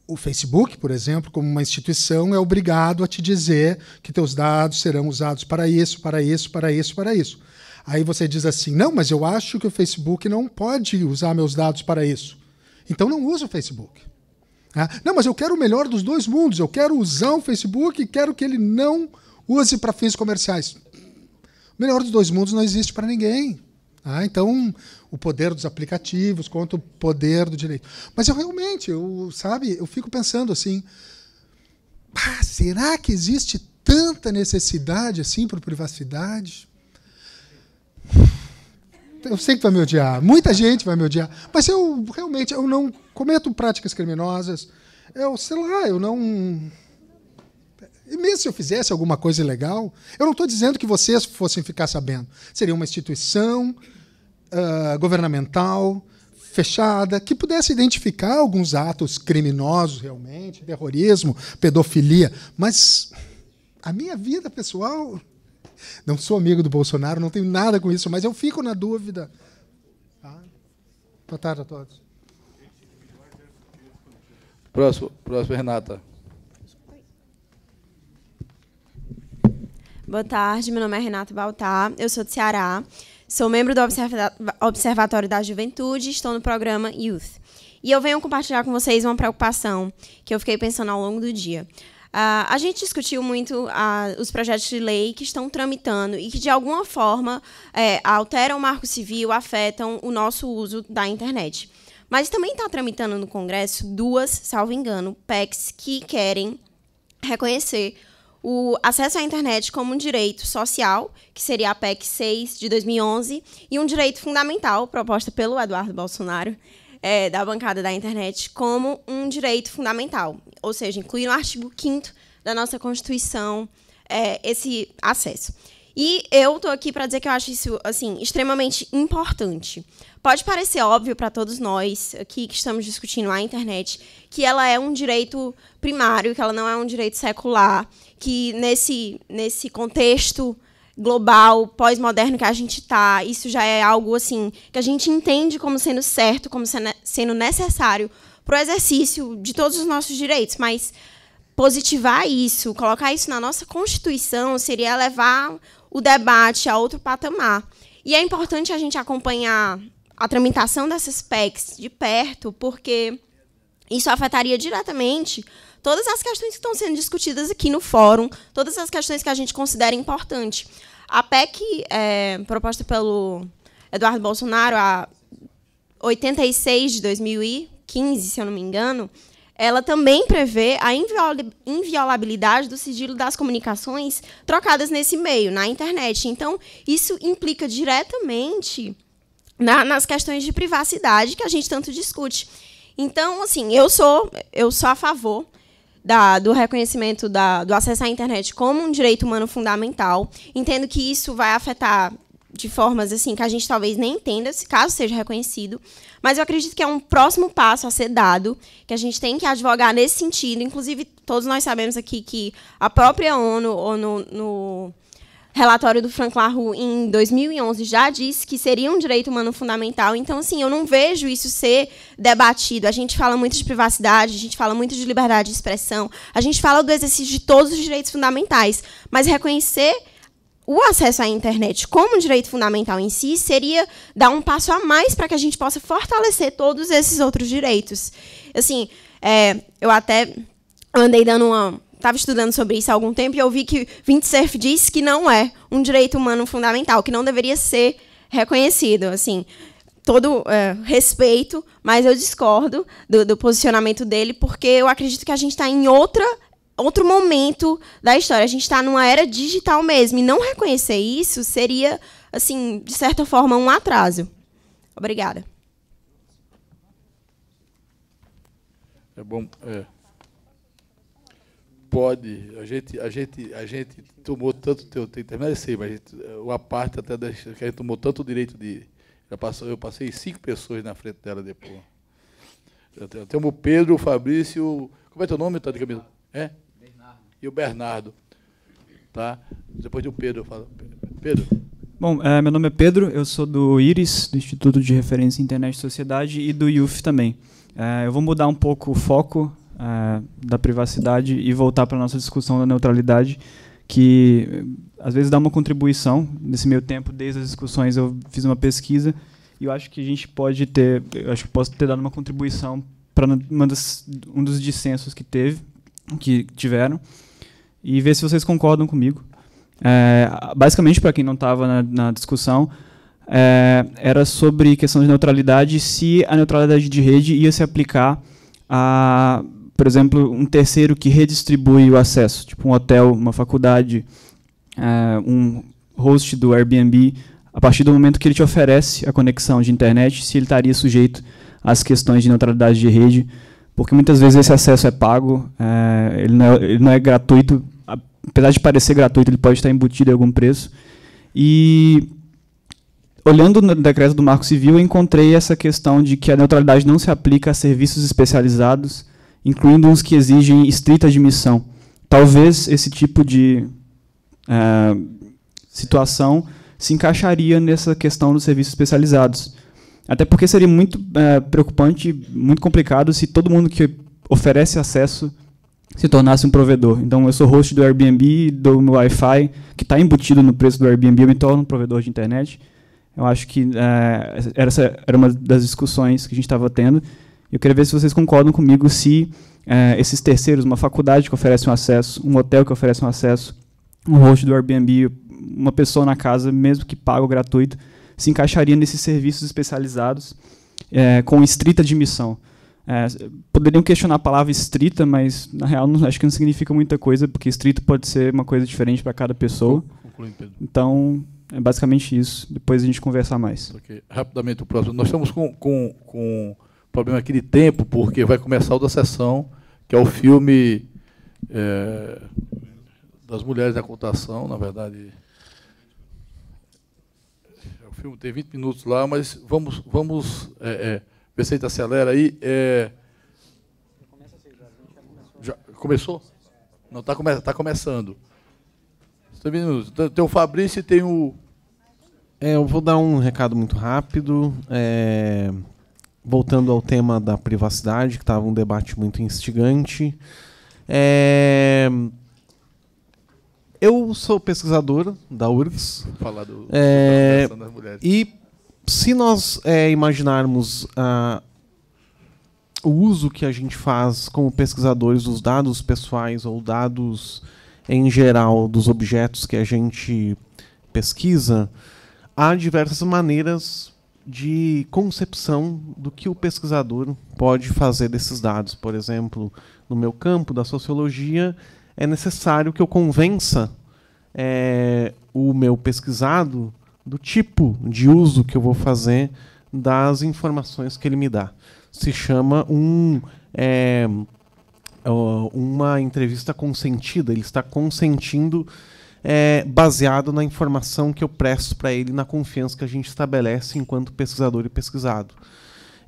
O Facebook, por exemplo, como uma instituição, é obrigado a te dizer que teus dados serão usados para isso, para isso, para isso, para isso. Aí você diz assim, não, mas eu acho que o Facebook não pode usar meus dados para isso. Então não usa o Facebook. Não, mas eu quero o melhor dos dois mundos. Eu quero usar o Facebook e quero que ele não use para fins comerciais. O melhor dos dois mundos não existe para ninguém. Então, o poder dos aplicativos contra o poder do direito. Mas eu realmente, eu fico pensando assim, será que existe tanta necessidade assim por privacidade? Eu sei que vai me odiar, muita gente vai me odiar, mas eu realmente não cometo práticas criminosas, eu não... E mesmo se eu fizesse alguma coisa ilegal, eu não estou dizendo que vocês fossem ficar sabendo. Seria uma instituição governamental, fechada, que pudesse identificar alguns atos criminosos realmente, terrorismo, pedofilia, mas a minha vida pessoal... Não sou amigo do Bolsonaro, não tenho nada com isso, mas eu fico na dúvida. Boa tarde a todos. Próximo, Renata. Boa tarde, meu nome é Renata Baltar, eu sou de Ceará, sou membro do Observatório da Juventude e estou no programa Youth. E eu venho compartilhar com vocês uma preocupação que eu fiquei pensando ao longo do dia. A gente discutiu muito os projetos de lei que estão tramitando e que, de alguma forma, alteram o marco civil, afetam o nosso uso da internet. Mas também está tramitando no Congresso duas, salvo engano, PECs que querem reconhecer o acesso à internet como um direito social, que seria a PEC 6 de 2011, e um direito fundamental, proposta pelo Eduardo Bolsonaro, da bancada da internet, como um direito fundamental, ou seja, inclui no artigo 5º da nossa Constituição esse acesso. E eu estou aqui para dizer que eu acho isso assim, extremamente importante. Pode parecer óbvio para todos nós aqui que estamos discutindo a internet que ela é um direito primário, que ela não é um direito secular, que nesse contexto global, pós-moderno que a gente está, isso já é algo assim que a gente entende como sendo certo, como sendo necessário para o exercício de todos os nossos direitos, mas positivar isso, colocar isso na nossa Constituição, seria levar o debate a outro patamar. E é importante a gente acompanhar a tramitação dessas PECs de perto, porque isso afetaria diretamente todas as questões que estão sendo discutidas aqui no fórum, todas as questões que a gente considera importante. A PEC proposta pelo Eduardo Bolsonaro, a 86 de 2015, se eu não me engano, ela também prevê a inviolabilidade do sigilo das comunicações trocadas nesse meio, na internet. Então, isso implica diretamente nas questões de privacidade que a gente tanto discute. Então, assim, eu sou a favor do reconhecimento do acesso à internet como um direito humano fundamental. Entendo que isso vai afetar de formas assim que a gente talvez nem entenda, caso seja reconhecido, mas eu acredito que é um próximo passo a ser dado, que a gente tem que advogar nesse sentido. Inclusive, todos nós sabemos aqui que a própria ONU, ou no relatório do Frank LaRue, em 2011, já disse que seria um direito humano fundamental. Então, assim, eu não vejo isso ser debatido. A gente fala muito de privacidade, a gente fala muito de liberdade de expressão, a gente fala do exercício de todos os direitos fundamentais, mas reconhecer o acesso à internet como um direito fundamental em si seria dar um passo a mais para que a gente possa fortalecer todos esses outros direitos. Assim, Eu até andei dando estava estudando sobre isso há algum tempo e eu vi que Windsurf diz que não é um direito humano fundamental, que não deveria ser reconhecido. Assim, todo respeito, mas eu discordo do posicionamento dele, porque eu acredito que a gente está em outro momento da história. A gente está numa era digital mesmo, e não reconhecer isso seria, assim, de certa forma, um atraso. Obrigada. É bom. Pode. A gente tomou tanto tem que terminar isso aí, mas a parte até que a gente tomou tanto direito de. Eu passei 5 pessoas na frente dela depois. Temos o Pedro, o Fabrício. Como é teu nome, tá de camisa? Bernardo. E o Bernardo. Tá? Depois do Pedro, eu falo. Pedro. Bom, meu nome é Pedro, eu sou do IRIS, do Instituto de Referência Internet e Sociedade, e do IUF também. Eu vou mudar um pouco o foco da privacidade e voltar para a nossa discussão da neutralidade, que às vezes dá uma contribuição. Nesse meio tempo, desde as discussões, eu fiz uma pesquisa e eu acho que a gente pode ter, eu acho que posso ter dado uma contribuição para um dos dissensos que tiveram, e ver se vocês concordam comigo. Basicamente, para quem não estava na discussão, era sobre questão de neutralidade, se a neutralidade de rede ia se aplicar a, por exemplo, um terceiro que redistribui o acesso, tipo um hotel, uma faculdade, um host do Airbnb, a partir do momento que ele te oferece a conexão de internet, se ele estaria sujeito às questões de neutralidade de rede, porque muitas vezes esse acesso é pago, ele não é gratuito, apesar de parecer gratuito, ele pode estar embutido em algum preço. E, olhando no decreto do Marco Civil, eu encontrei essa questão de que a neutralidade não se aplica a serviços especializados, incluindo os que exigem estrita admissão. Talvez esse tipo de situação se encaixaria nessa questão dos serviços especializados. Até porque seria muito preocupante, muito complicado, se todo mundo que oferece acesso se tornasse um provedor. Então, eu sou host do Airbnb, do meu Wi-Fi, que está embutido no preço do Airbnb, eu me torno um provedor de internet. Eu acho que essa era uma das discussões que a gente estava tendo. Eu queria ver se vocês concordam comigo se esses terceiros, uma faculdade que oferece um acesso, um hotel que oferece um acesso, um host do Airbnb, uma pessoa na casa, mesmo que pago gratuito, se encaixaria nesses serviços especializados com estrita admissão. Poderiam questionar a palavra estrita, mas, na real, acho que não significa muita coisa, porque estrito pode ser uma coisa diferente para cada pessoa. Então, é basicamente isso. Depois a gente conversar mais. Okay. Rapidamente, o próximo. Nós estamos com problema aqui de tempo, porque vai começar outra sessão, que é o filme das mulheres da computação, na verdade. O filme tem 20 minutos lá, mas vamos ver se a gente acelera aí. Já começou? Não, está começando. Tem o Fabrício e tem o... eu vou dar um recado muito rápido. Voltando ao tema da privacidade, que estava um debate muito instigante. Eu sou pesquisador da URGS. Falar das mulheres. E se nós imaginarmos o uso que a gente faz como pesquisadores dos dados pessoais ou dados em geral dos objetos que a gente pesquisa, há diversas maneiras de concepção do que o pesquisador pode fazer desses dados. Por exemplo, no meu campo da sociologia, é necessário que eu convença o meu pesquisado do tipo de uso que eu vou fazer das informações que ele me dá. Se chama uma entrevista consentida. Ele está consentindo baseado na informação que eu presto para ele, na confiança que a gente estabelece enquanto pesquisador e pesquisado.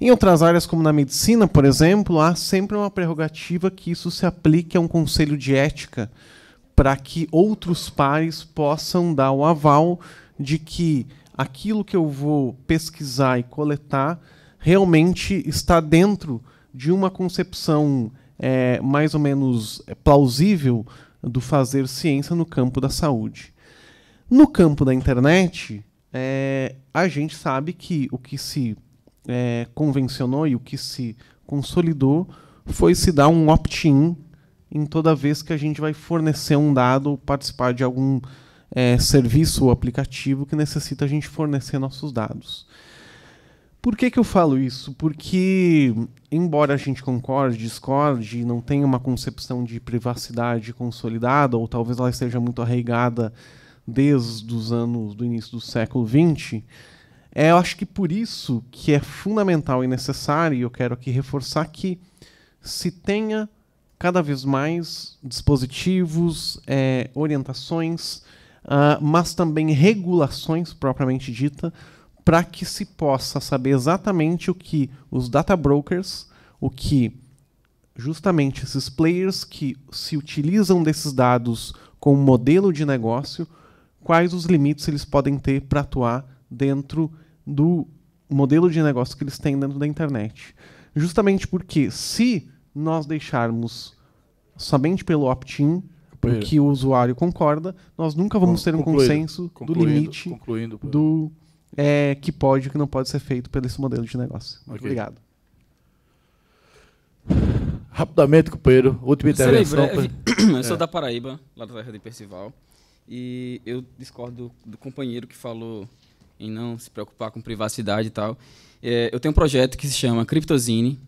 Em outras áreas, como na medicina, por exemplo, há sempre uma prerrogativa que isso se aplique a um conselho de ética, para que outros pares possam dar o aval de que aquilo que eu vou pesquisar e coletar realmente está dentro de uma concepção mais ou menos plausível do fazer ciência no campo da saúde. No campo da internet, a gente sabe que o que se convencionou e o que se consolidou foi se dar um opt-in em toda vez que a gente vai fornecer um dado ou participar de algum serviço ou aplicativo que necessita a gente fornecer nossos dados. Por que eu falo isso? Porque, embora a gente concorde, discorde, não tenha uma concepção de privacidade consolidada, ou talvez ela esteja muito arraigada desde os anos do início do século XX, eu acho que por isso que é fundamental e necessário, e eu quero aqui reforçar que se tenha cada vez mais dispositivos, orientações, mas também regulações propriamente dita, para que se possa saber exatamente o que os data brokers, o que justamente esses players que se utilizam desses dados como modelo de negócio, quais os limites eles podem ter para atuar dentro do modelo de negócio que eles têm dentro da internet. Justamente porque, se nós deixarmos somente pelo opt-in, porque o usuário concorda, nós nunca vamos ter um consenso do limite do que pode e que não pode ser feito por esse modelo de negócio. Muito obrigado. Rapidamente, companheiro, última intervenção. Eu sou da Paraíba, lá da terra de Percival, e eu discordo do companheiro que falou em não se preocupar com privacidade e tal. Eu tenho um projeto que se chama Cryptozine,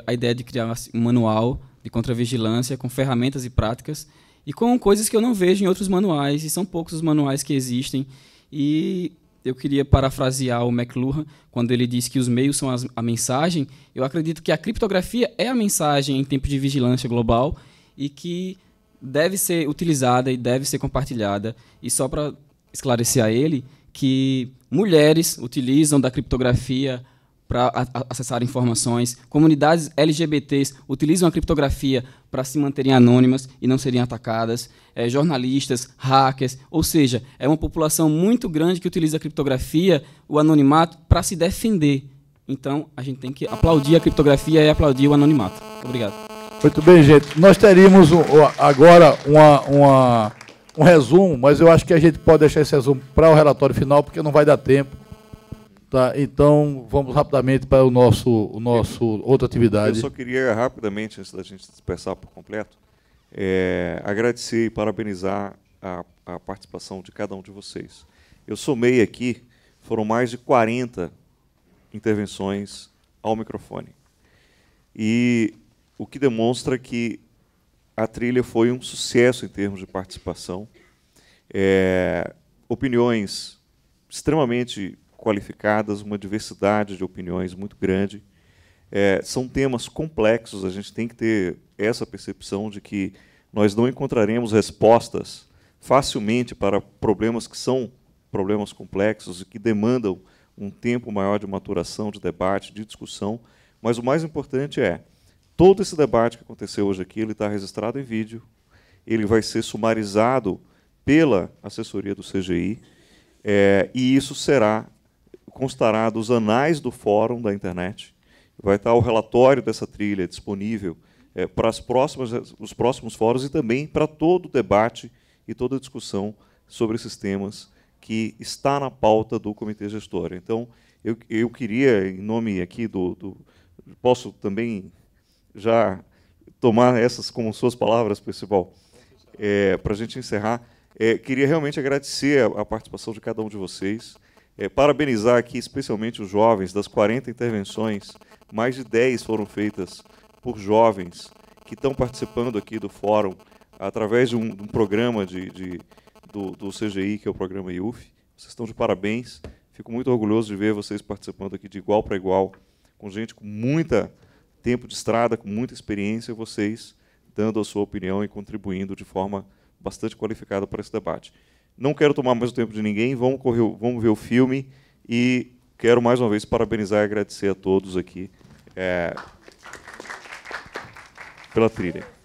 a ideia de criar um manual de contravigilância com ferramentas e práticas, e com coisas que eu não vejo em outros manuais, e são poucos os manuais que existem. E eu queria parafrasear o McLuhan, quando ele diz que os meios são a mensagem. Eu acredito que a criptografia é a mensagem em tempo de vigilância global e que deve ser utilizada e deve ser compartilhada. E só para esclarecer a ele, que mulheres utilizam da criptografia para acessar informações, comunidades LGBTs utilizam a criptografia para se manterem anônimas e não serem atacadas, jornalistas, hackers, ou seja, é uma população muito grande que utiliza a criptografia, o anonimato, para se defender. Então, a gente tem que aplaudir a criptografia e aplaudir o anonimato. Obrigado. Muito bem, gente. Nós teríamos agora um resumo, mas eu acho que a gente pode deixar esse resumo para o relatório final, porque não vai dar tempo. Tá, então, vamos rapidamente para o nosso outra atividade. Eu só queria, rapidamente, antes da gente dispersar por completo, agradecer e parabenizar a participação de cada um de vocês. Eu somei aqui, foram mais de 40 intervenções ao microfone. E o que demonstra que a trilha foi um sucesso em termos de participação. Opiniões extremamente qualificadas, uma diversidade de opiniões muito grande. São temas complexos, a gente tem que ter essa percepção de que nós não encontraremos respostas facilmente para problemas que são problemas complexos e que demandam um tempo maior de maturação, de debate, de discussão, mas o mais importante todo esse debate que aconteceu hoje aqui, ele está registrado em vídeo, ele vai ser sumarizado pela assessoria do CGI, e isso constará dos anais do fórum da internet. Vai estar o relatório dessa trilha disponível para os próximos fóruns e também para todo o debate e toda a discussão sobre esses temas que está na pauta do Comitê Gestor. Então, eu queria, em nome aqui posso também já tomar essas como suas palavras, Percival, para a gente encerrar. Queria realmente agradecer a participação de cada um de vocês, parabenizar aqui especialmente os jovens. Das 40 intervenções, mais de 10 foram feitas por jovens que estão participando aqui do fórum através de um programa do CGI, que é o programa IUF. Vocês estão de parabéns. Fico muito orgulhoso de ver vocês participando aqui de igual para igual, com gente com muito tempo de estrada, com muita experiência, vocês dando a sua opinião e contribuindo de forma bastante qualificada para esse debate. Não quero tomar mais o tempo de ninguém, vamos ver o filme e quero mais uma vez parabenizar e agradecer a todos aqui pela trilha.